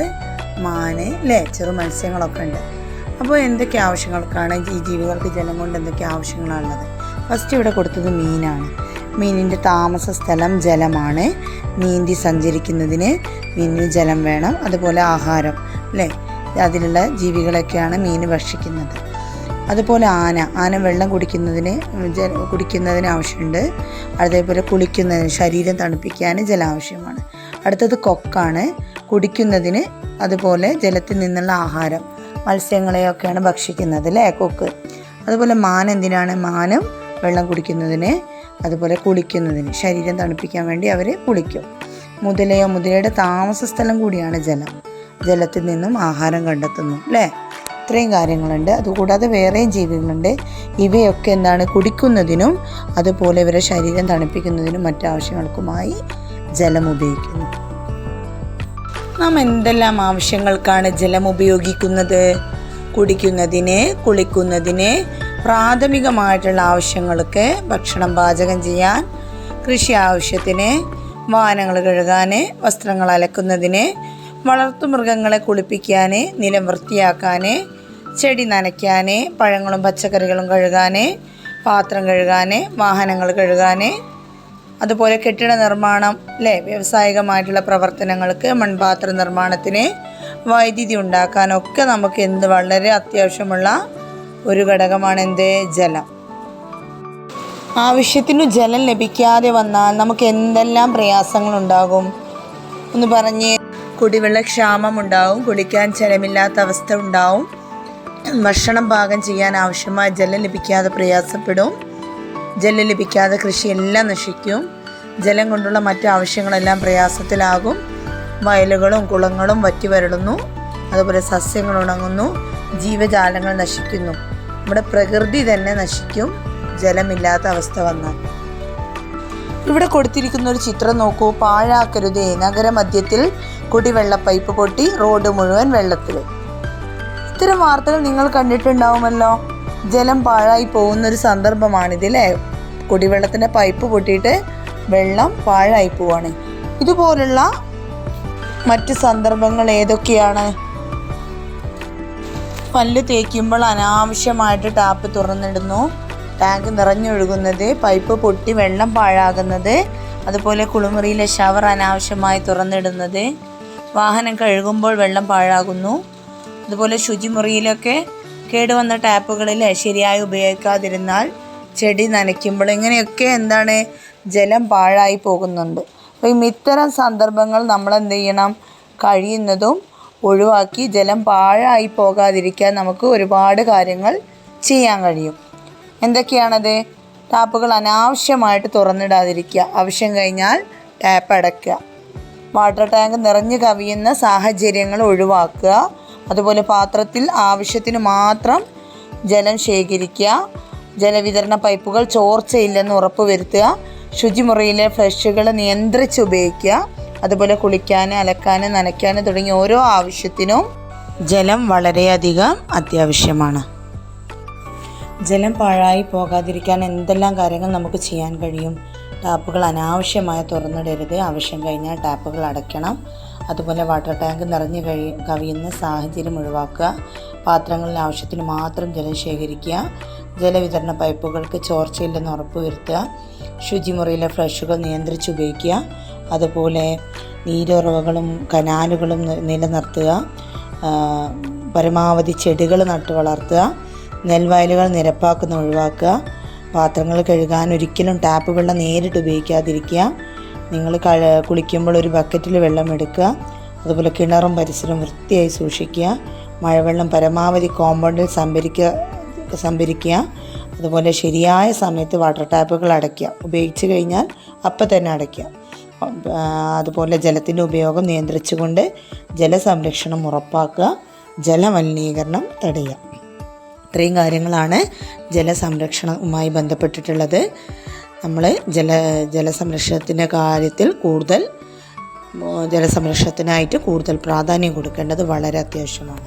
മാന് അല്ലേ, ചെറു മത്സ്യങ്ങളൊക്കെ ഉണ്ട്. അപ്പോൾ എന്തൊക്കെ ആവശ്യങ്ങൾക്കാണ് ഈ ജീവികൾക്ക് ജലം കൊണ്ട് എന്തൊക്കെ ആവശ്യങ്ങളാണുള്ളത്? ഫസ്റ്റ് ഇവിടെ കൊടുത്തത് മീനാണ്. മീനിൻ്റെ താമസ സ്ഥലം ജലമാണ്. നീന്തി സഞ്ചരിക്കുന്നതിന് മീനിന് ജലം വേണം. അതുപോലെ ആഹാരം അല്ലേ, അതിലുള്ള ജീവികളൊക്കെയാണ് മീൻ ഭക്ഷിക്കുന്നത്. അതുപോലെ ആന വെള്ളം കുടിക്കുന്നതിന് ആവശ്യമുണ്ട്. അതേപോലെ കുളിക്കുന്നതിന്, ശരീരം തണുപ്പിക്കാൻ ജലം ആവശ്യമാണ്. അടുത്തത് കൊക്കാണ്. കുടിക്കുന്നതിന്, അതുപോലെ ജലത്തിൽ നിന്നുള്ള ആഹാരം, മത്സ്യങ്ങളെയൊക്കെയാണ് ഭക്ഷിക്കുന്നത് അല്ലേ കൊക്ക്. അതുപോലെ മാൻ എന്തിനാണ്? മാനും വെള്ളം കുടിക്കുന്നതിന്, അതുപോലെ കുളിക്കുന്നതിന്, ശരീരം തണുപ്പിക്കാൻ വേണ്ടി അവർ കുളിക്കും. മുതലയുടെ താമസ സ്ഥലം കൂടിയാണ് ജലം. ജലത്തിൽ നിന്നും ആഹാരം കണ്ടെത്തുന്നു അല്ലേ. ഇത്രയും കാര്യങ്ങളുണ്ട്. അതുകൂടാതെ വേറെയും ജീവികളുണ്ട്. ഇവയൊക്കെ എന്താണ്, കുടിക്കുന്നതിനും അതുപോലെ ഇവരുടെ ശരീരം തണുപ്പിക്കുന്നതിനും മറ്റാവശ്യങ്ങൾക്കുമായി ജലം ഉപയോഗിക്കുന്നു. നാം എന്തെല്ലാം ആവശ്യങ്ങൾക്കാണ് ജലം ഉപയോഗിക്കുന്നത്? കുടിക്കുന്നതിന്, കുളിക്കുന്നതിന്, പ്രാഥമികമായിട്ടുള്ള ആവശ്യങ്ങൾക്ക്, ഭക്ഷണം പാചകം ചെയ്യാൻ, കൃഷി ആവശ്യത്തിന്, വാഹനങ്ങൾ കഴുകാൻ, വസ്ത്രങ്ങൾ അലക്കുന്നതിന്, വളർത്തുമൃഗങ്ങളെ കുളിപ്പിക്കാൻ, നിലം വൃത്തിയാക്കാൻ, ചെടി നനയ്ക്കാൻ, പഴങ്ങളും പച്ചക്കറികളും കഴുകാൻ, പാത്രം കഴുകാൻ, വാഹനങ്ങൾ കഴുകാൻ, അതുപോലെ കെട്ടിട നിർമ്മാണം അല്ലേ, വ്യാവസായികമായിട്ടുള്ള പ്രവർത്തനങ്ങൾക്ക്, മൺപാത്ര നിർമ്മാണത്തിന്, വൈദ്യുതി ഉണ്ടാക്കാനൊക്കെ നമുക്ക് വളരെ അത്യാവശ്യമുള്ള ഒരു ഘടകമാണ് ജലം. ആവശ്യത്തിനു ജലം ലഭിക്കാതെ വന്നാൽ നമുക്ക് എന്തെല്ലാം പ്രയാസങ്ങളുണ്ടാകും ഒന്ന് പറഞ്ഞ്. കുടിവെള്ളക്ഷാമം ഉണ്ടാവും, കുടിക്കാൻ ജലമില്ലാത്ത അവസ്ഥ ഉണ്ടാവും, ഭക്ഷണം പാകം ചെയ്യാൻ ആവശ്യമായ ജലം ലഭിക്കാതെ പ്രയാസപ്പെടും, ജലം ലഭിക്കാതെ കൃഷിയെല്ലാം നശിക്കും, ജലം കൊണ്ടുള്ള മറ്റു ആവശ്യങ്ങളെല്ലാം പ്രയാസത്തിലാകും, വയലുകളും കുളങ്ങളും വറ്റി വരളുന്നു, അതുപോലെ സസ്യങ്ങൾ ഉണങ്ങുന്നു, ജീവജാലങ്ങൾ നശിക്കുന്നു, നമ്മുടെ പ്രകൃതി തന്നെ നശിക്കും ജലമില്ലാത്ത അവസ്ഥ വന്നാൽ. ഇവിടെ കൊടുത്തിരിക്കുന്ന ഒരു ചിത്രം നോക്കൂ. പാഴാക്കരുതേ, നഗരമധ്യത്തിൽ കുടിവെള്ള പൈപ്പ് പൊട്ടി റോഡ് മുഴുവൻ വെള്ളത്തിൽ. ഇത്തരം വാർത്തകൾ നിങ്ങൾ കണ്ടിട്ടുണ്ടാവുമല്ലോ. ജലം പാഴായി പോകുന്നൊരു സന്ദർഭമാണിത് അല്ലേ. കുടിവെള്ളത്തിൻ്റെ പൈപ്പ് പൊട്ടിയിട്ട് വെള്ളം പാഴായി പോവാണ്. ഇതുപോലുള്ള മറ്റ് സന്ദർഭങ്ങൾ ഏതൊക്കെയാണ്? പല്ല് തേക്കുമ്പോൾ അനാവശ്യമായിട്ട് ടാപ്പ് തുറന്നിടുന്നു, ടാങ്ക് നിറഞ്ഞൊഴുകുന്നത്, പൈപ്പ് പൊട്ടി വെള്ളം പാഴാകുന്നത്, അതുപോലെ കുളിമുറിയിലെ ഷവർ അനാവശ്യമായി തുറന്നിടുന്നത്, വാഹനം കഴുകുമ്പോൾ വെള്ളം പാഴാകുന്നു, അതുപോലെ ശുചിമുറിയിലൊക്കെ കേടുവന്ന ടാപ്പുകളിൽ ശരിയായി ഉപയോഗിക്കാതിരുന്നാൽ ചെടി നനയ്ക്കുമ്പോൾ ഇങ്ങനെയൊക്കെ എന്താണ് ജലം പാഴായി പോകുന്നുണ്ട്. അപ്പോൾ ഇത്തരം സന്ദർഭങ്ങൾ നമ്മൾ എന്ത് ചെയ്യണം? കഴിയുന്നതും ഒഴിവാക്കി ജലം പാഴായി പോകാതിരിക്കാൻ നമുക്ക് ഒരുപാട് കാര്യങ്ങൾ ചെയ്യാൻ കഴിയും. എന്തൊക്കെയാണത്? ടാപ്പുകൾ അനാവശ്യമായിട്ട് തുറന്നിടാതിരിക്കുക, ആവശ്യം കഴിഞ്ഞാൽ ടാപ്പ് അടയ്ക്കുക, വാട്ടർ ടാങ്ക് നിറഞ്ഞു കവിയുന്ന സാഹചര്യങ്ങൾ ഒഴിവാക്കുക, അതുപോലെ പാത്രത്തിൽ ആവശ്യത്തിന് മാത്രം ജലം ശേഖരിക്കുക, ജലവിതരണ പൈപ്പുകൾ ചോർച്ചയില്ലെന്ന് ഉറപ്പുവരുത്തുക, ശുചിമുറിയിലെ ഫ്ലഷുകൾ നിയന്ത്രിച്ച് ഉപയോഗിക്കുക, അതുപോലെ കുളിക്കാൻ, അലക്കാൻ, നനയ്ക്കാൻ തുടങ്ങിയ ഓരോ ആവശ്യത്തിനും ജലം വളരെയധികം അത്യാവശ്യമാണ്. ജലം പാഴായി പോകാതിരിക്കാൻ എന്തെല്ലാം കാര്യങ്ങൾ നമുക്ക് ചെയ്യാൻ കഴിയും? ടാപ്പുകൾ അനാവശ്യമായി തുറന്നിടരുത്, ആവശ്യം കഴിഞ്ഞാൽ ടാപ്പുകൾ അടയ്ക്കണം, അതുപോലെ വാട്ടർ ടാങ്ക് നിറഞ്ഞു കവിയുന്ന സാഹചര്യം ഒഴിവാക്കുക, പാത്രങ്ങളിൽ ആവശ്യത്തിന് മാത്രം ജലം ശേഖരിക്കുക, ജലവിതരണ പൈപ്പുകൾക്ക് ചോർച്ചയില്ലെന്ന് ഉറപ്പുവരുത്തുക, ശുചിമുറിയിലെ ഫ്ലഷുകൾ നിയന്ത്രിച്ച് ഉപയോഗിക്കുക, അതുപോലെ നീരുറവകളും കനാലുകളും നിലനിർത്തുക, പരമാവധി ചെടികൾ നട്ടു വളർത്തുക, നെൽവയലുകൾ നിരപ്പാക്കുന്ന ഒഴിവാക്കുക, പാത്രങ്ങൾ കഴുകാൻ ഒരിക്കലും ടാപ്പ് വെള്ളം നേരിട്ട് ഉപയോഗിക്കാതിരിക്കുക, നിങ്ങൾ കുളിക്കുമ്പോൾ ഒരു ബക്കറ്റിൽ വെള്ളം എടുക്കുക, അതുപോലെ കിണറും പരിസരവും വൃത്തിയായി സൂക്ഷിക്കുക, മഴവെള്ളം പരമാവധി കോമ്പൗണ്ടിൽ സംഭരിക്കുക, അതുപോലെ ശരിയായ സമയത്ത് വാട്ടർ ടാപ്പുകൾ അടയ്ക്കുക, ഉപയോഗിച്ച് കഴിഞ്ഞാൽ അപ്പം തന്നെ അടയ്ക്കുക, അതുപോലെ ജലത്തിൻ്റെ ഉപയോഗം നിയന്ത്രിച്ചുകൊണ്ട് ജലസംരക്ഷണം ഉറപ്പാക്കുക, ജലമലിനീകരണം തടയുക. ഇത്രയും കാര്യങ്ങളാണ് ജലസംരക്ഷണവുമായി ബന്ധപ്പെട്ടിട്ടുള്ളത്. നമ്മൾ ജലസംരക്ഷണത്തിൻ്റെ കാര്യത്തിൽ ജലസംരക്ഷണത്തിനായിട്ട് കൂടുതൽ പ്രാധാന്യം കൊടുക്കേണ്ടത് വളരെ അത്യാവശ്യമാണ്.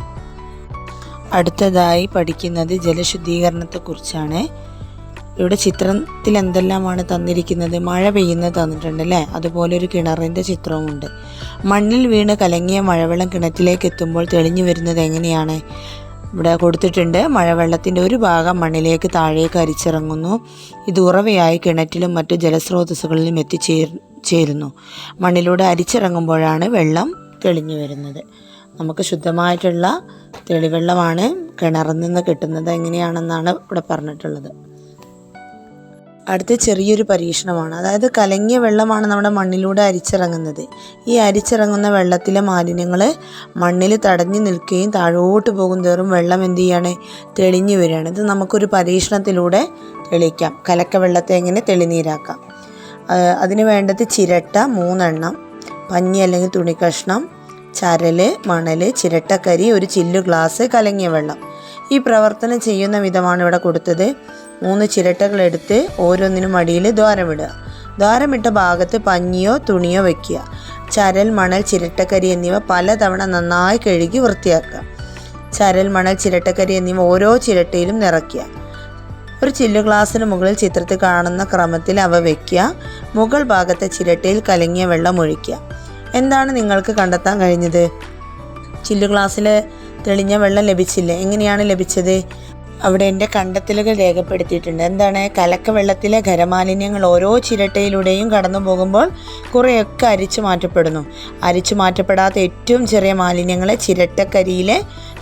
അടുത്തതായി പഠിക്കുന്നത് ജലശുദ്ധീകരണത്തെക്കുറിച്ചാണ്. ഇവിടെ ചിത്രത്തിൽ എന്തെല്ലാമാണ് തന്നിരിക്കുന്നത്? മഴ പെയ്യുന്നത് തന്നിട്ടുണ്ട് അല്ലേ. അതുപോലെ ഒരു കിണറിൻ്റെ ചിത്രവുമുണ്ട്. മണ്ണിൽ വീണ് കലങ്ങിയ മഴവെള്ളം കിണറ്റിലേക്ക് എത്തുമ്പോൾ തെളിഞ്ഞു വരുന്നത് എങ്ങനെയാണ്? ഇവിടെ കൊടുത്തിട്ടുണ്ട്. മഴവെള്ളത്തിൻ്റെ ഒരു ഭാഗം മണ്ണിലേക്ക് താഴേക്ക് അരിച്ചിറങ്ങുന്നു. ഇത് ഉറവയായി കിണറ്റിലും മറ്റു ജലസ്രോതസ്സുകളിലും എത്തിച്ചേരുന്നു. മണ്ണിലൂടെ അരിച്ചിറങ്ങുമ്പോഴാണ് വെള്ളം തെളിഞ്ഞു വരുന്നത്. നമുക്ക് ശുദ്ധമായിട്ടുള്ള തെളിവെള്ളമാണ് കിണറിൽ നിന്ന് കിട്ടുന്നത്. എങ്ങനെയാണെന്നാണ് ഇവിടെ പറഞ്ഞിട്ടുള്ളത്. അടുത്ത ചെറിയൊരു പരീക്ഷണമാണ്. അതായത് കലങ്ങിയ വെള്ളമാണ് നമ്മുടെ മണ്ണിലൂടെ അരിച്ചിറങ്ങുന്നത്. ഈ അരിച്ചിറങ്ങുന്ന വെള്ളത്തിലെ മാലിന്യങ്ങൾ മണ്ണിൽ തടഞ്ഞു നിൽക്കുകയും താഴോട്ട് പോകുന്തോറും വെള്ളം എന്ത് ചെയ്യാണ്? തെളിഞ്ഞു വരികയാണ്. ഇത് നമുക്കൊരു പരീക്ഷണത്തിലൂടെ തെളിയിക്കാം. കലക്ക വെള്ളത്തെ എങ്ങനെ തെളിനീരാക്കാം. അതിന് വേണ്ടത് ചിരട്ട 3 എണ്ണം, പഞ്ഞി അല്ലെങ്കിൽ തുണിക്കഷ്ണം, ചരൽ, മണൽ, ചിരട്ടക്കരി, ഒരു ചില്ലു ഗ്ലാസ്, കലങ്ങിയ വെള്ളം. ഈ പ്രവർത്തനം ചെയ്യുന്ന വിധമാണ് ഇവിടെ കൊടുത്തത്. 3 ചിരട്ടകൾ എടുത്ത് ഓരോന്നിനും അടിയിൽ ദ്വാരമിടുക. ദ്വാരമിട്ട ഭാഗത്ത് പഞ്ഞിയോ തുണിയോ വയ്ക്കുക. ചരൽ, മണൽ, ചിരട്ടക്കരി എന്നിവ പലതവണ നന്നായി കഴുകി വൃത്തിയാക്കുക. ചരൽ, മണൽ, ചിരട്ടക്കരി എന്നിവ ഓരോ ചിരട്ടയിലും നിറയ്ക്കുക. ഒരു ചില്ലു ഗ്ലാസ്സിന് മുകളിൽ ചിത്രത്തിൽ കാണുന്ന ക്രമത്തിൽ അവ വയ്ക്കുക. മുകൾ ഭാഗത്തെ ചിരട്ടയിൽ കലങ്ങിയ വെള്ളം ഒഴിക്കുക. എന്താണ് നിങ്ങൾക്ക് കണ്ടെത്താൻ കഴിഞ്ഞത്? ചില്ലു ഗ്ലാസ്സിൽ തെളിഞ്ഞ വെള്ളം ലഭിച്ചില്ലേ? എങ്ങനെയാണ് ലഭിച്ചത്? അവിടെ എൻ്റെ കണ്ടെത്തലുകൾ രേഖപ്പെടുത്തിയിട്ടുണ്ട്. എന്താണ്? കലക്ക വെള്ളത്തിലെ ഖരമാലിന്യങ്ങൾ ഓരോ ചിരട്ടയിലൂടെയും കടന്നു പോകുമ്പോൾ കുറേയൊക്കെ അരിച്ചു മാറ്റപ്പെടുന്നു. അരിച്ചു മാറ്റപ്പെടാത്ത ഏറ്റവും ചെറിയ മാലിന്യങ്ങളെ ചിരട്ടക്കരിയിലെ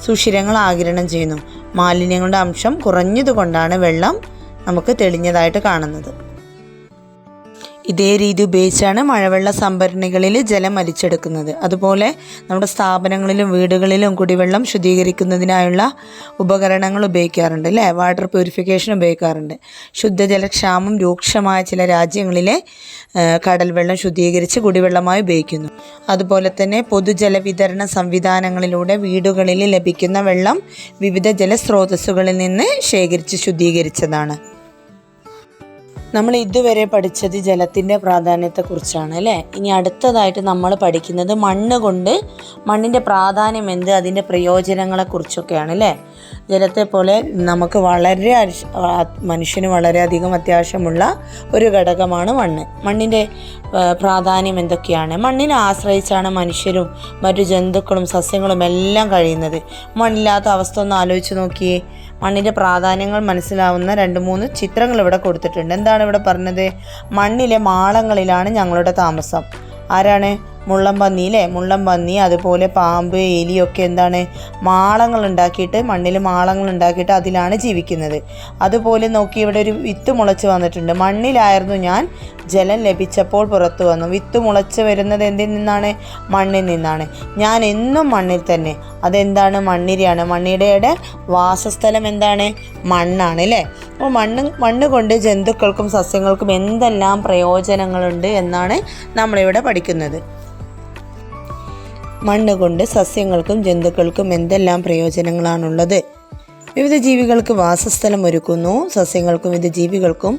സുഷിരങ്ങൾ ആഗിരണം ചെയ്യുന്നു. മാലിന്യങ്ങളുടെ അംശം കുറഞ്ഞതുകൊണ്ടാണ് വെള്ളം നമുക്ക് തെളിഞ്ഞതായിട്ട് കാണുന്നത്. ഇതേ രീതി ഉപയോഗിച്ചാണ് മഴവെള്ള സംഭരണികളിൽ ജലം അരിച്ചെടുക്കുന്നത്. അതുപോലെ നമ്മുടെ സ്ഥാപനങ്ങളിലും വീടുകളിലും കുടിവെള്ളം ശുദ്ധീകരിക്കുന്നതിനായുള്ള ഉപകരണങ്ങൾ ഉപയോഗിക്കാറുണ്ട് അല്ലേ. വാട്ടർ പ്യൂരിഫിക്കേഷൻ ഉപയോഗിക്കാറുണ്ട്. ശുദ്ധജലക്ഷാമം രൂക്ഷമായ ചില രാജ്യങ്ങളിലെ കടൽ വെള്ളം ശുദ്ധീകരിച്ച് കുടിവെള്ളമായി ഉപയോഗിക്കുന്നു. അതുപോലെ തന്നെ പൊതുജലവിതരണ സംവിധാനങ്ങളിലൂടെ വീടുകളിൽ ലഭിക്കുന്ന വെള്ളം വിവിധ ജലസ്രോതസ്സുകളിൽ നിന്ന് ശേഖരിച്ച് ശുദ്ധീകരിച്ചതാണ്. നമ്മൾ ഇതുവരെ പഠിച്ചത് ജലത്തിൻ്റെ പ്രാധാന്യത്തെക്കുറിച്ചാണ് അല്ലേ. ഇനി അടുത്തതായിട്ട് നമ്മൾ പഠിക്കുന്നത് മണ്ണിൻ്റെ പ്രാധാന്യം എന്ത്, അതിൻ്റെ പ്രയോജനങ്ങളെക്കുറിച്ചൊക്കെയാണ് അല്ലേ. ജലത്തെ പോലെ നമുക്ക് മനുഷ്യന് വളരെയധികം അത്യാവശ്യമുള്ള ഒരു ഘടകമാണ് മണ്ണ്. മണ്ണിൻ്റെ പ്രാധാന്യം എന്തൊക്കെയാണ്? മണ്ണിനെ ആശ്രയിച്ചാണ് മനുഷ്യരും മറ്റു ജന്തുക്കളും സസ്യങ്ങളും എല്ലാം കഴിയുന്നത്. മണ്ണില്ലാത്ത അവസ്ഥ ഒന്ന് ആലോചിച്ച് നോക്കിയേ. മണ്ണിൻ്റെ പ്രാധാന്യങ്ങൾ മനസ്സിലാവുന്ന 2-3 ചിത്രങ്ങൾ ഇവിടെ കൊടുത്തിട്ടുണ്ട്. എന്താണ് ഇവിടെ പറഞ്ഞത്? മണ്ണിലെ മാളങ്ങളിലാണ് ഞങ്ങളുടെ താമസം. ആരാണ്? മുള്ളംപന്നി അല്ലേ. മുള്ളംപന്നി, അതുപോലെ പാമ്പ്, എലിയൊക്കെ എന്താണ്, മാളങ്ങൾ ഉണ്ടാക്കിയിട്ട്, മണ്ണിൽ മാളങ്ങൾ ഉണ്ടാക്കിയിട്ട് അതിലാണ് ജീവിക്കുന്നത്. അതുപോലെ നോക്കി ഇവിടെ ഒരു വിത്ത് മുളച്ച് വന്നിട്ടുണ്ട്. മണ്ണിലായിരുന്നു ഞാൻ, ജലം ലഭിച്ചപ്പോൾ പുറത്തു വന്നു. വിത്ത് മുളച്ച് വരുന്നത് എന്തിൽ നിന്നാണ്? മണ്ണിൽ നിന്നാണ്. ഞാൻ എന്നും മണ്ണിൽ തന്നെ. അതെന്താണ്? മണ്ണിരയാണ്. മണ്ണിരയുടെ വാസസ്ഥലം എന്താണ്? മണ്ണാണ് അല്ലേ. അപ്പോൾ മണ്ണ് കൊണ്ട് ജന്തുക്കൾക്കും സസ്യങ്ങൾക്കും എന്തെല്ലാം പ്രയോജനങ്ങളുണ്ട് എന്നാണ് നമ്മളിവിടെ പഠിക്കുന്നത്. മണ്ണ് കൊണ്ട് സസ്യങ്ങൾക്കും ജന്തുക്കൾക്കും എന്തെല്ലാം പ്രയോജനങ്ങളാണുള്ളത്? വിവിധ ജീവികൾക്ക് വാസസ്ഥലം ഒരുക്കുന്നു. സസ്യങ്ങൾക്കും വിവിധ ജീവികൾക്കും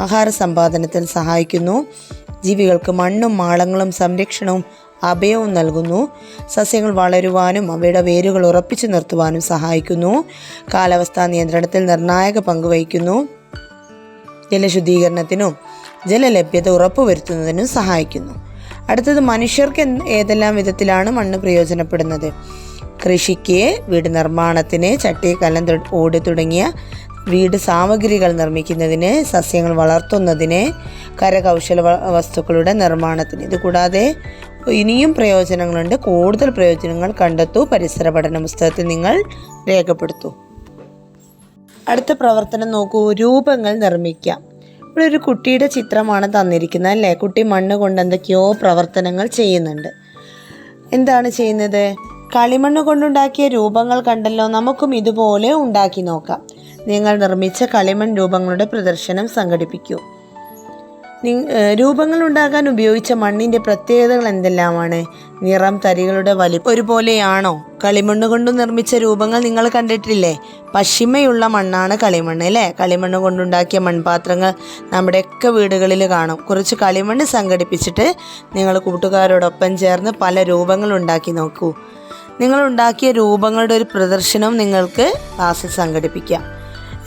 ആഹാര സമ്പാദനത്തിൽ സഹായിക്കുന്നു. ജീവികൾക്ക് മണ്ണും മാളങ്ങളും സംരക്ഷണവും അഭയവും നൽകുന്നു. സസ്യങ്ങൾ വളരുവാനും അവയുടെ വേരുകൾ ഉറപ്പിച്ചു നിർത്തുവാനും സഹായിക്കുന്നു. കാലാവസ്ഥാ നിയന്ത്രണത്തിൽ നിർണായക പങ്ക് വഹിക്കുന്നു. ജലശുദ്ധീകരണത്തിനും ജലലഭ്യത ഉറപ്പുവരുത്തുന്നതിനും സഹായിക്കുന്നു. അടുത്തത്, മനുഷ്യർക്ക് ഏതെല്ലാം വിധത്തിലാണ് മണ്ണ് പ്രയോജനപ്പെടുന്നത്? കൃഷിക്ക്, വീട് നിർമ്മാണത്തിന്, ചട്ടി, കലം, ഓട് തുടങ്ങിയ വീട് സാമഗ്രികൾ നിർമ്മിക്കുന്നതിന്, സസ്യങ്ങൾ വളർത്തുന്നതിന്, കരകൗശല വസ്തുക്കളുടെ നിർമ്മാണത്തിന്. ഇതുകൂടാതെ ഇനിയും പ്രയോജനങ്ങളുണ്ട്. കൂടുതൽ പ്രയോജനങ്ങൾ കണ്ടെത്തൂ. പരിസര പഠന പുസ്തകത്തിൽ നിങ്ങൾ രേഖപ്പെടുത്തൂ. അടുത്ത പ്രവർത്തനം നോക്കൂ. രൂപങ്ങൾ നിർമ്മിക്കാം. ഇവിടെ ഒരു കുട്ടിയുടെ ചിത്രമാണ് തന്നിരിക്കുന്നത് അല്ലേ. കുട്ടി മണ്ണ് കൊണ്ട് എന്തൊക്കെയോ പ്രവർത്തനങ്ങൾ ചെയ്യുന്നുണ്ട്. എന്താണ് ചെയ്യുന്നത്? കളിമണ്ണ് കൊണ്ടുണ്ടാക്കിയ രൂപങ്ങൾ കണ്ടല്ലോ. നമുക്കും ഇതുപോലെ ഉണ്ടാക്കി നോക്കാം. നിങ്ങൾ നിർമ്മിച്ച കളിമൺ രൂപങ്ങളുടെ പ്രദർശനം സംഘടിപ്പിക്കൂ. രൂപങ്ങൾ ഉണ്ടാക്കാൻ ഉപയോഗിച്ച മണ്ണിൻ്റെ പ്രത്യേകതകൾ എന്തെല്ലാമാണ്? നിറം, തരികളുടെ വലിപ്പം ഒരുപോലെയാണോ? കളിമണ്ണ് കൊണ്ട് നിർമ്മിച്ച രൂപങ്ങൾ നിങ്ങൾ കണ്ടിട്ടില്ലേ? പശിമയുള്ള മണ്ണാണ് കളിമണ്ണ് അല്ലേ. കളിമണ്ണ് കൊണ്ടുണ്ടാക്കിയ മൺപാത്രങ്ങൾ നമ്മുടെയൊക്കെ വീടുകളിൽ കാണും. കുറച്ച് കളിമണ്ണ് സംഘടിപ്പിച്ചിട്ട് നിങ്ങൾ കൂട്ടുകാരോടൊപ്പം ചേർന്ന് പല രൂപങ്ങൾ ഉണ്ടാക്കി നോക്കൂ. നിങ്ങളുണ്ടാക്കിയ രൂപങ്ങളുടെ ഒരു പ്രദർശനവും നിങ്ങൾക്ക് ക്ലാസ്സിൽ സംഘടിപ്പിക്കാം.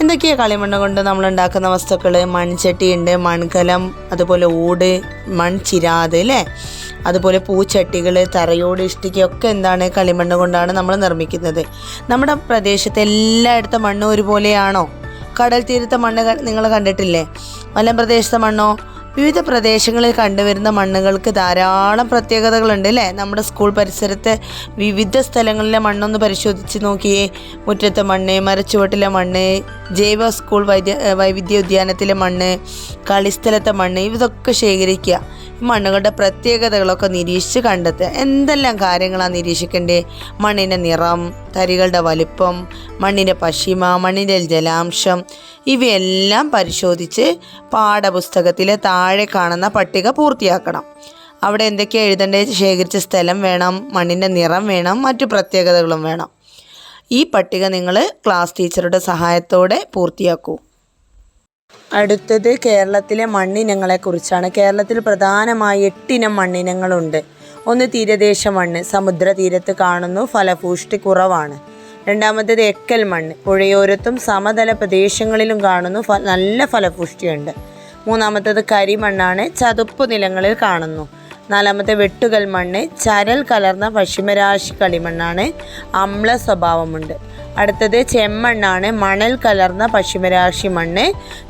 എന്തൊക്കെയാണ് കളിമണ്ണ് കൊണ്ട് നമ്മൾ ഉണ്ടാക്കുന്ന വസ്തുക്കൾ? മൺചട്ടിയുണ്ട്, മൺകലം, അതുപോലെ ഓട്, മൺചിരാത് അല്ലേ. അതുപോലെ പൂച്ചട്ടികൾ, തറയോട്, ഇഷ്ടികയൊക്കെ എന്താണ്? കളിമണ്ണ് കൊണ്ടാണ് നമ്മൾ നിർമ്മിക്കുന്നത്. നമ്മുടെ പ്രദേശത്ത് എല്ലായിടത്തും മണ്ണ് ഒരുപോലെയാണോ? കടൽ തീരത്തെ മണ്ണ് നിങ്ങൾ കണ്ടിട്ടില്ലേ? മലമ്പ്രദേശത്തെ മണ്ണോ? വിവിധ പ്രദേശങ്ങളിൽ കണ്ടുവരുന്ന മണ്ണുകൾക്ക് ധാരാളം പ്രത്യേകതകളുണ്ട് അല്ലേ. നമ്മുടെ സ്കൂൾ പരിസരത്തെ വിവിധ സ്ഥലങ്ങളിലെ മണ്ണൊന്ന് പരിശോധിച്ച് നോക്കിയേ. മുറ്റത്തെ മണ്ണ്, മരച്ചുവട്ടിലെ മണ്ണ്, ജൈവ സ്കൂൾ വൈവിധ്യ ഉദ്യാനത്തിലെ മണ്ണ്, കളിസ്ഥലത്തെ മണ്ണ്, ഇതൊക്കെ ശേഖരിക്കുക. മണ്ണുകളുടെ പ്രത്യേകതകളൊക്കെ നിരീക്ഷിച്ച് കണ്ടെത്തുക. എന്തെല്ലാം കാര്യങ്ങളാണ് നിരീക്ഷിക്കേണ്ടത്? മണ്ണിൻ്റെ നിറം, തരികളുടെ വലിപ്പം, മണ്ണിൻ്റെ പശിമ, മണ്ണിൻ്റെ ജലാംശം, ഇവയെല്ലാം പരിശോധിച്ച് പാഠപുസ്തകത്തിലെ താഴെ കാണുന്ന പട്ടിക പൂർത്തിയാക്കണം. അവിടെ എന്തൊക്കെയാണ് എഴുതേണ്ടത്? ശേഖരിച്ച സ്ഥലം വേണം, മണ്ണിൻ്റെ നിറം വേണം, മറ്റു പ്രത്യേകതകളും വേണം. ഈ പട്ടിക നിങ്ങൾ ക്ലാസ് ടീച്ചറുടെ സഹായത്തോടെ പൂർത്തിയാക്കൂ. അടുത്തത് കേരളത്തിലെ മണ്ണിനങ്ങളെക്കുറിച്ചാണ്. കേരളത്തിൽ പ്രധാനമായി 8 ഇനം മണ്ണിനങ്ങളുണ്ട്. ഒന്ന് തീരദേശ മണ്ണ്, സമുദ്രതീരത്ത് കാണുന്നു, ഫലഭൂഷ്ടി കുറവാണ്. രണ്ടാമത്തേത് എക്കൽ മണ്ണ്, പുഴയോരത്തും സമതല പ്രദേശങ്ങളിലും കാണുന്നു, നല്ല ഫലഭൂഷ്ടിയുണ്ട്. മൂന്നാമത്തേത് കരിമണ്ണാണ്, ചതുപ്പ് നിലങ്ങളിൽ കാണുന്നു. നാലാമത്തെ വെട്ടുകൽ മണ്ണ്, ചരൽ കലർന്ന പശ്ചിമരാശി കളിമണ്ണാണ്, അമ്ല സ്വഭാവമുണ്ട്. അടുത്തത് ചെമ്മണ്ണാണ്, മണൽ കലർന്ന പശ്ചിമരാശി മണ്ണ്,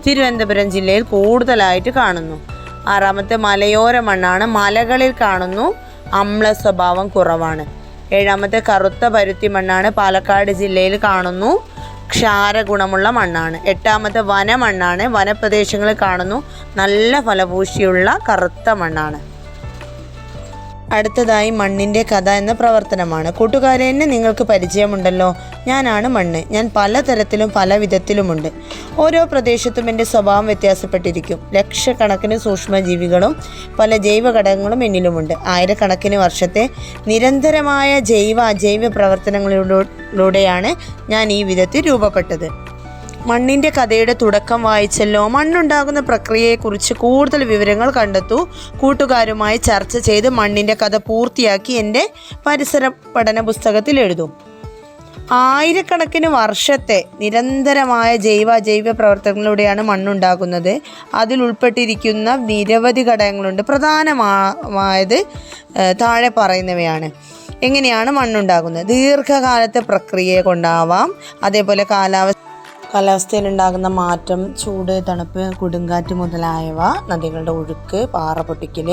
തിരുവനന്തപുരം ജില്ലയിൽ കൂടുതലായിട്ട് കാണുന്നു. ആറാമത്തെ മലയോര മണ്ണാണ്, മലകളിൽ കാണുന്നു, അമ്ല സ്വഭാവം കുറവാണ്. ഏഴാമത്തെ കറുത്ത പരുത്തി മണ്ണാണ്, പാലക്കാട് ജില്ലയിൽ കാണുന്നു, ക്ഷാരഗുണമുള്ള മണ്ണാണ്. എട്ടാമത്തെ വനമണ്ണാണ്, വനപ്രദേശങ്ങളിൽ കാണുന്നു, നല്ല ഫലഭൂഷ്ടിയുള്ള കറുത്ത മണ്ണാണ്. അടുത്തതായി മണ്ണിൻ്റെ കഥ എന്ന പ്രവർത്തനമാണ്. കൂട്ടുകാരെ, എന്നെ നിങ്ങൾക്ക് പരിചയമുണ്ടല്ലോ. ഞാനാണ് മണ്ണ്. ഞാൻ പലതരത്തിലും പല വിധത്തിലുമുണ്ട്. ഓരോ പ്രദേശത്തും എൻ്റെ സ്വഭാവം വ്യത്യാസപ്പെട്ടിരിക്കും. ലക്ഷക്കണക്കിന് സൂക്ഷ്മജീവികളും പല ജൈവ ഘടകങ്ങളും എന്നിലുമുണ്ട്. ആയിരക്കണക്കിന് വർഷത്തെ നിരന്തരമായ ജൈവ അജൈവ പ്രവർത്തനങ്ങളിലൂടെയാണ് ഞാൻ ഈ വിധത്തിൽ രൂപപ്പെട്ടത്. മണ്ണിൻ്റെ കഥയുടെ തുടക്കം വായിച്ചല്ലോ. മണ്ണുണ്ടാകുന്ന പ്രക്രിയയെക്കുറിച്ച് കൂടുതൽ വിവരങ്ങൾ കണ്ടെത്തൂ. കൂട്ടുകാരുമായി ചർച്ച ചെയ്ത് മണ്ണിൻ്റെ കഥ പൂർത്തിയാക്കി എൻ്റെ പരിസര പഠന പുസ്തകത്തിൽ എഴുതൂ. ആയിരക്കണക്കിന് വർഷത്തെ നിരന്തരമായ ജൈവ പ്രവർത്തനങ്ങളിലൂടെയാണ് മണ്ണുണ്ടാകുന്നത്. അതിൽ ഉൾപ്പെട്ടിരിക്കുന്ന നിരവധി ഘടകങ്ങളുണ്ട്. പ്രധാനമായത് താഴെ പറയുന്നവയാണ്. എങ്ങനെയാണ് മണ്ണുണ്ടാകുന്നത്? ദീർഘകാലത്തെ പ്രക്രിയ കൊണ്ടാവാം. അതേപോലെ കാലാവസ്ഥയിലുണ്ടാകുന്ന മാറ്റം, ചൂട്, തണുപ്പ്, കൊടുങ്കാറ്റ് മുതലായവ, നദികളുടെ ഒഴുക്ക്, പാറ പൊട്ടിക്കൽ,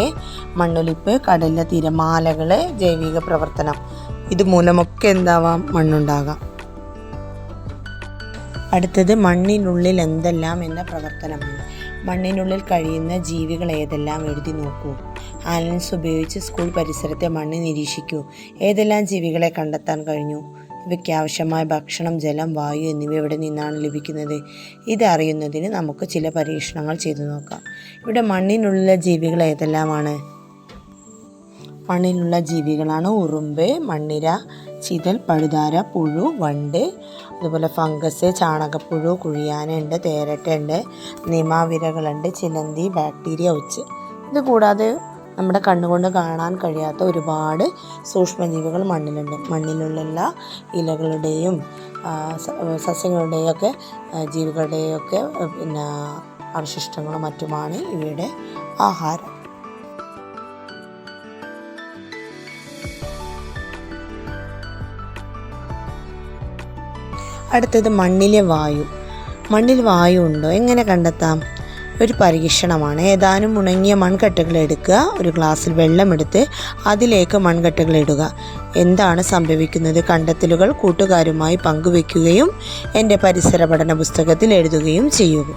മണ്ണൊലിപ്പ്, കടലിലെ തിരമാലകൾ, ജൈവിക പ്രവർത്തനം, ഇതുമൂലമൊക്കെ എന്താവാം? മണ്ണുണ്ടാകാം. അടുത്തത് മണ്ണിനുള്ളിൽ എന്തെല്ലാം എന്ന പ്രവർത്തനമാണ്. മണ്ണിനുള്ളിൽ കഴിയുന്ന ജീവികൾ ഏതെല്ലാം എഴുതി നോക്കൂ. ആലൻസ് ഉപയോഗിച്ച് സ്കൂൾ പരിസരത്തെ മണ്ണ് നിരീക്ഷിക്കൂ. ഏതെല്ലാം ജീവികളെ കണ്ടെത്താൻ കഴിഞ്ഞു? ഇവയ്ക്ക് ആവശ്യമായ ഭക്ഷണം, ജലം, വായു എന്നിവ എവിടെ നിന്നാണ് ലഭിക്കുന്നത്? ഇതറിയുന്നതിന് നമുക്ക് ചില പരീക്ഷണങ്ങൾ ചെയ്തു നോക്കാം. ഇവിടെ മണ്ണിനുള്ള ജീവികൾ ഏതെല്ലാമാണ്? മണ്ണിലുള്ള ജീവികളാണ് ഉറുമ്പ്, മണ്ണിര, ചിതൽ, പഴുതാര, പുഴു, വണ്ട്, അതുപോലെ ഫംഗസ്, ചാണകപ്പുഴു, കുഴിയാനുണ്ട്, തേരട്ടുണ്ട്, നിമാവിരകളുണ്ട്, ചിലന്തി, ബാക്ടീരിയ, ഒച്ച്. ഇത് കൂടാതെ നമ്മുടെ കണ്ണുകൊണ്ട് കാണാൻ കഴിയാത്ത ഒരുപാട് സൂക്ഷ്മജീവികൾ മണ്ണിലുണ്ട്. മണ്ണിലുള്ള ഇലകളുടെയും സസ്യങ്ങളുടെയും ഒക്കെ ജീവികളുടെയും ഒക്കെ അവശിഷ്ടങ്ങളും മറ്റുമാണ് ഇവയുടെ ആഹാരം. അടുത്തത് മണ്ണിലെ വായു. മണ്ണിൽ വായു ഉണ്ടോ? എങ്ങനെ കണ്ടെത്താം? ഒരു പരീക്ഷണമാണ്. ഏതാനും ഉണങ്ങിയ മൺകട്ടകൾ എടുക്കുക. ഒരു ഗ്ലാസ്സിൽ വെള്ളമെടുത്ത് അതിലേക്ക് മൺകട്ടകൾ ഇടുക. എന്താണ് സംഭവിക്കുന്നത്? കണ്ടെത്തലുകൾ കൂട്ടുകാരുമായി പങ്കുവെക്കുകയും എൻ്റെ പരിസര പഠന പുസ്തകത്തിൽ എഴുതുകയും ചെയ്യുക.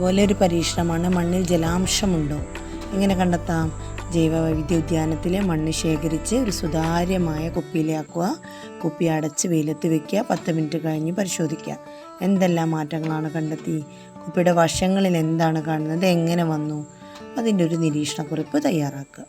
അതുപോലെ ഒരു പരീക്ഷണമാണ് മണ്ണിൽ ജലാംശമുണ്ടോ? എങ്ങനെ കണ്ടെത്താം? ജൈവവൈവിധ്യ ഉദ്യാനത്തിലെ മണ്ണ് ശേഖരിച്ച് ഒരു സുതാര്യമായ കുപ്പിയിലാക്കുക. കുപ്പി അടച്ച് വെയിലത്ത് വയ്ക്കുക. 10 മിനിറ്റ് കഴിഞ്ഞ് പരിശോധിക്കുക. എന്തെല്ലാം മാറ്റങ്ങളാണ് കണ്ടെത്തി? കുപ്പിയുടെ വശങ്ങളിൽ എന്താണ് കാണുന്നത്? എങ്ങനെ വന്നു? അതിൻ്റെ ഒരു നിരീക്ഷണക്കുറിപ്പ് തയ്യാറാക്കുക.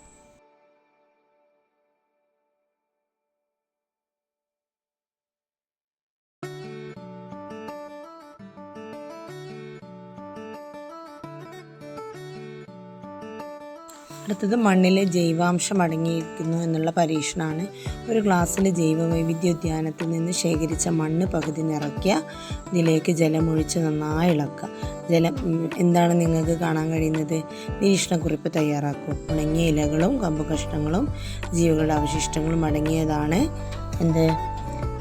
അടുത്തത് മണ്ണിലെ ജൈവാംശം അടങ്ങിയിരിക്കുന്നു എന്നുള്ള പരീക്ഷണമാണ്. ഒരു ഗ്ലാസ്സിൽ ജൈവവൈവിധ്യ ഉദ്യാനത്തിൽ നിന്ന് ശേഖരിച്ച മണ്ണ് പകുതി നിറയ്ക്കുക. ഇതിലേക്ക് ജലമൊഴിച്ച് നന്നായി ഇളക്കുക. എന്താണ് നിങ്ങൾക്ക് കാണാൻ കഴിയുന്നത്? നിരീക്ഷണക്കുറിപ്പ് തയ്യാറാക്കും. ഉണങ്ങിയ ഇലകളും കമ്പ് കഷ്ണങ്ങളും ജീവികളുടെ അവശിഷ്ടങ്ങളും അടങ്ങിയതാണ്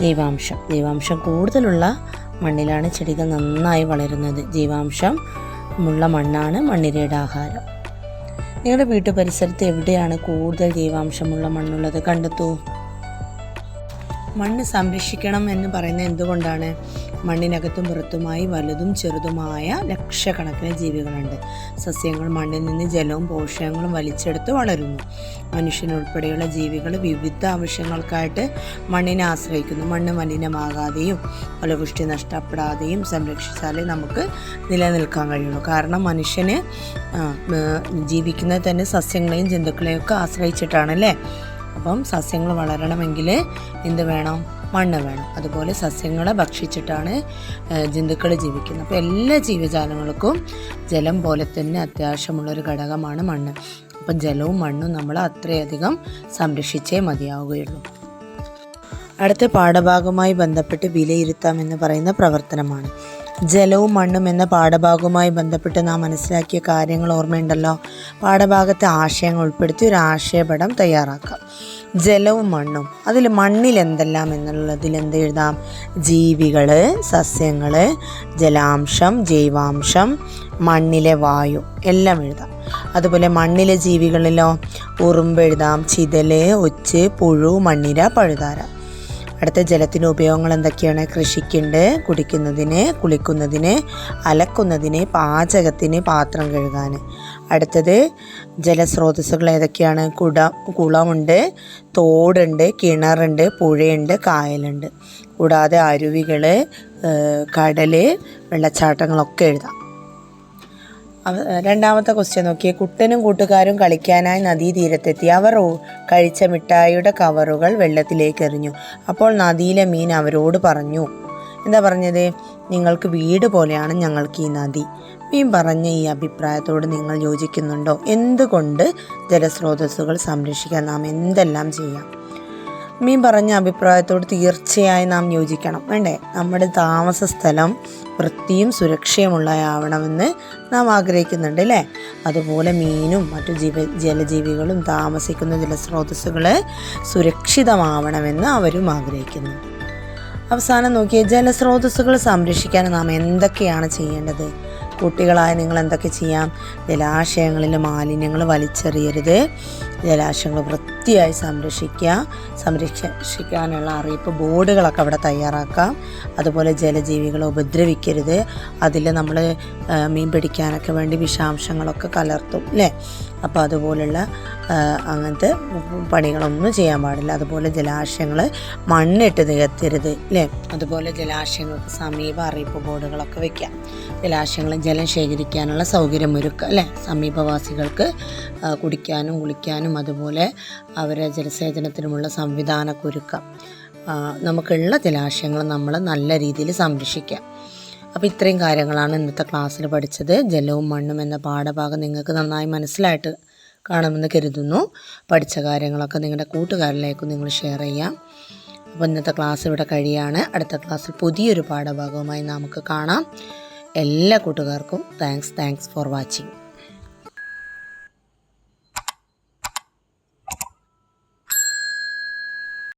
ജൈവാംശം കൂടുതലുള്ള മണ്ണിലാണ് ചെടികൾ നന്നായി വളരുന്നത്. ജൈവാംശം ഉള്ള മണ്ണാണ് മണ്ണിരയുടെ ആഹാരം. നിങ്ങളുടെ വീട്ടു പരിസരത്ത് എവിടെയാണ് കൂടുതൽ ജൈവാംശമുള്ള മണ്ണുള്ളത്? കണ്ടെത്തൂ. മണ്ണ് സംരക്ഷിക്കണം എന്ന് പറയുന്നത് എന്തുകൊണ്ടാണ്? മണ്ണിനകത്തും പുറത്തുമായി വലുതും ചെറുതുമായ ലക്ഷക്കണക്കിന് ജീവികളുണ്ട്. സസ്യങ്ങൾ മണ്ണിൽ നിന്ന് ജലവും പോഷകങ്ങളും വലിച്ചെടുത്ത് വളരുന്നു. മനുഷ്യനുൾപ്പെടെയുള്ള ജീവികൾ വിവിധ ആവശ്യങ്ങൾക്കായിട്ട് മണ്ണിനെ ആശ്രയിക്കുന്നു. മണ്ണ് മലിനമാകാതെയും ഫലപുഷ്ടി നഷ്ടപ്പെടാതെയും സംരക്ഷിച്ചാലേ നമുക്ക് നിലനിൽക്കാൻ കഴിയുള്ളൂ. കാരണം മനുഷ്യന് ജീവിക്കുന്നത് തന്നെ സസ്യങ്ങളെയും ജന്തുക്കളെയും ഒക്കെ ആശ്രയിച്ചിട്ടാണല്ലേ. അപ്പം സസ്യങ്ങൾ വളരണമെങ്കിൽ എന്ത് വേണം? മണ്ണ് വേണം. അതുപോലെ സസ്യങ്ങളെ ഭക്ഷിച്ചിട്ടാണ് ജന്തുക്കൾ ജീവിക്കുന്നത്. അപ്പോൾ എല്ലാ ജീവജാലങ്ങൾക്കും ജലം പോലെ തന്നെ അത്യാവശ്യമുള്ളൊരു ഘടകമാണ് മണ്ണ്. അപ്പം ജലവും മണ്ണും നമ്മൾ അത്രയധികം സംരക്ഷിച്ചേ മതിയാവുകയുള്ളൂ. അടുത്ത പാഠഭാഗവുമായി ബന്ധപ്പെട്ട് വിലയിരുത്താമെന്ന് പറയുന്ന പ്രവർത്തനമാണ്. ജലവും മണ്ണും എന്ന പാഠഭാഗവുമായി ബന്ധപ്പെട്ട് നാം മനസ്സിലാക്കിയ കാര്യങ്ങൾ ഓർമ്മയുണ്ടല്ലോ. പാഠഭാഗത്തെ ആശയങ്ങൾ ഉൾപ്പെടുത്തി ഒരു ആശയപടം തയ്യാറാക്കാം. ജലവും മണ്ണും, അതിൽ മണ്ണിൽ എന്തെല്ലാം എന്നുള്ളതിൽ എന്ത് എഴുതാം? ജീവികൾ, സസ്യങ്ങൾ, ജലാംശം, ജൈവാംശം, മണ്ണിലെ വായു എല്ലാം എഴുതാം. അതുപോലെ മണ്ണിലെ ജീവികളിലോ ഉറുമ്പ് എഴുതാം, ചിതൽ, ഒച്ച്, പുഴു, മണ്ണിര, പഴുതാര. അടുത്ത ജലത്തിൻ്റെ ഉപയോഗങ്ങൾ എന്തൊക്കെയാണ്? കൃഷിക്കുണ്ട്, കുടിക്കുന്നതിന്, കുളിക്കുന്നതിന്, അലക്കുന്നതിന്, പാചകത്തിന്, പാത്രം കഴുകാൻ. അടുത്തത് ജലസ്രോതസ്സുകൾ ഏതൊക്കെയാണ്? കുളമുണ്ട്, തോടുണ്ട്, കിണറുണ്ട്, പുഴയുണ്ട്, കായലുണ്ട്. കൂടാതെ അരുവികൾ, കടൽ, വെള്ളച്ചാട്ടങ്ങളൊക്കെ എഴുതാം. രണ്ടാമത്തെ ക്വസ്റ്റ്യൻ നോക്കിയേ. കുട്ടനും കൂട്ടുകാരും കളിക്കാനായി നദീതീരത്തെത്തി. അവർ കഴിച്ച മിഠായിയുടെ കവറുകൾ വെള്ളത്തിലേക്ക് എറിഞ്ഞു. അപ്പോൾ നദിയിലെ മീൻ അവരോട് പറഞ്ഞു. എന്താ പറഞ്ഞത്? നിങ്ങൾക്ക് വീട് പോലെയാണ് ഞങ്ങൾക്ക് ഈ നദി. മീൻ പറഞ്ഞ ഈ അഭിപ്രായത്തോട് നിങ്ങൾ യോജിക്കുന്നുണ്ടോ? എന്തുകൊണ്ട് ജലസ്രോതസ്സുകൾ സംരക്ഷിക്കാൻ നാം എന്തെല്ലാം ചെയ്യാം? മീൻ പറഞ്ഞ അഭിപ്രായത്തോട് തീർച്ചയായും നാം യോജിക്കണം, വേണ്ടേ? നമ്മുടെ താമസ സ്ഥലം വൃത്തിയും സുരക്ഷയുമുള്ളതാവണമെന്ന് നാം ആഗ്രഹിക്കുന്നുണ്ട്, അല്ലേ? അതുപോലെ മീനും മറ്റു ജലജീവികളും താമസിക്കുന്ന ജലസ്രോതസ്സുകൾ സുരക്ഷിതമാവണമെന്ന് അവരും ആഗ്രഹിക്കുന്നു. അവസാനം നോക്കിയ ജലസ്രോതസ്സുകൾ സംരക്ഷിക്കാൻ നാം എന്തൊക്കെയാണ് ചെയ്യേണ്ടത്? കുട്ടികളായ നിങ്ങൾ എന്തൊക്കെ ചെയ്യാം? ജലാശയങ്ങളിലെ മാലിന്യങ്ങൾ വലിച്ചെറിയരുത്. ജലാശയങ്ങൾ വൃത്തിയായി സംരക്ഷിക്കാനുള്ള അറിയിപ്പ് ബോർഡുകളൊക്കെ അവിടെ തയ്യാറാക്കാം. അതുപോലെ ജലജീവികളെ ഉപദ്രവിക്കരുത്. അതിൽ നമ്മൾ മീൻ പിടിക്കാനൊക്കെ വേണ്ടി വിഷാംശങ്ങളൊക്കെ കലർത്തും, അല്ലേ? അപ്പോൾ അതുപോലുള്ള അങ്ങനത്തെ പണികളൊന്നും ചെയ്യാൻ പാടില്ല. അതുപോലെ ജലാശയങ്ങൾ മണ്ണിട്ട് നികത്തരുത്, അല്ലേ? അതുപോലെ ജലാശയങ്ങൾക്ക് സമീപം അറിയിപ്പ് ബോർഡുകളൊക്കെ വയ്ക്കാം. ജലാശയങ്ങളിൽ ജലം ശേഖരിക്കാനുള്ള സൗകര്യമൊരുക്കുക, അല്ലേ? സമീപവാസികൾക്ക് കുടിക്കാനും കുളിക്കാനും അതുപോലെ അവരെ ജലസേചനത്തിനുമുള്ള സംവിധാനമൊക്കെ ഒരുക്കാം. നമുക്കുള്ള ജലാശയങ്ങൾ നമ്മൾ നല്ല രീതിയിൽ സംരക്ഷിക്കാം. അപ്പോൾ ഇത്രയും കാര്യങ്ങളാണ് ഇന്നത്തെ ക്ലാസ്സിൽ പഠിച്ചത്. ജലവും മണ്ണും എന്ന പാഠഭാഗം നിങ്ങൾക്ക് നന്നായി മനസ്സിലായിട്ട് കാണുമെന്ന് കരുതുന്നു. പഠിച്ച കാര്യങ്ങളൊക്കെ നിങ്ങളുടെ കൂട്ടുകാരിലേക്കും നിങ്ങൾ ഷെയർ ചെയ്യാം. അപ്പോൾ ഇന്നത്തെ ക്ലാസ് ഇവിടെ കഴിയാണ്. അടുത്ത ക്ലാസ്സിൽ പുതിയൊരു പാഠഭാഗവുമായി നമുക്ക് കാണാം. എല്ലാ കൂട്ടുകാർക്കും താങ്ക്സ് ഫോർ വാച്ചിങ്.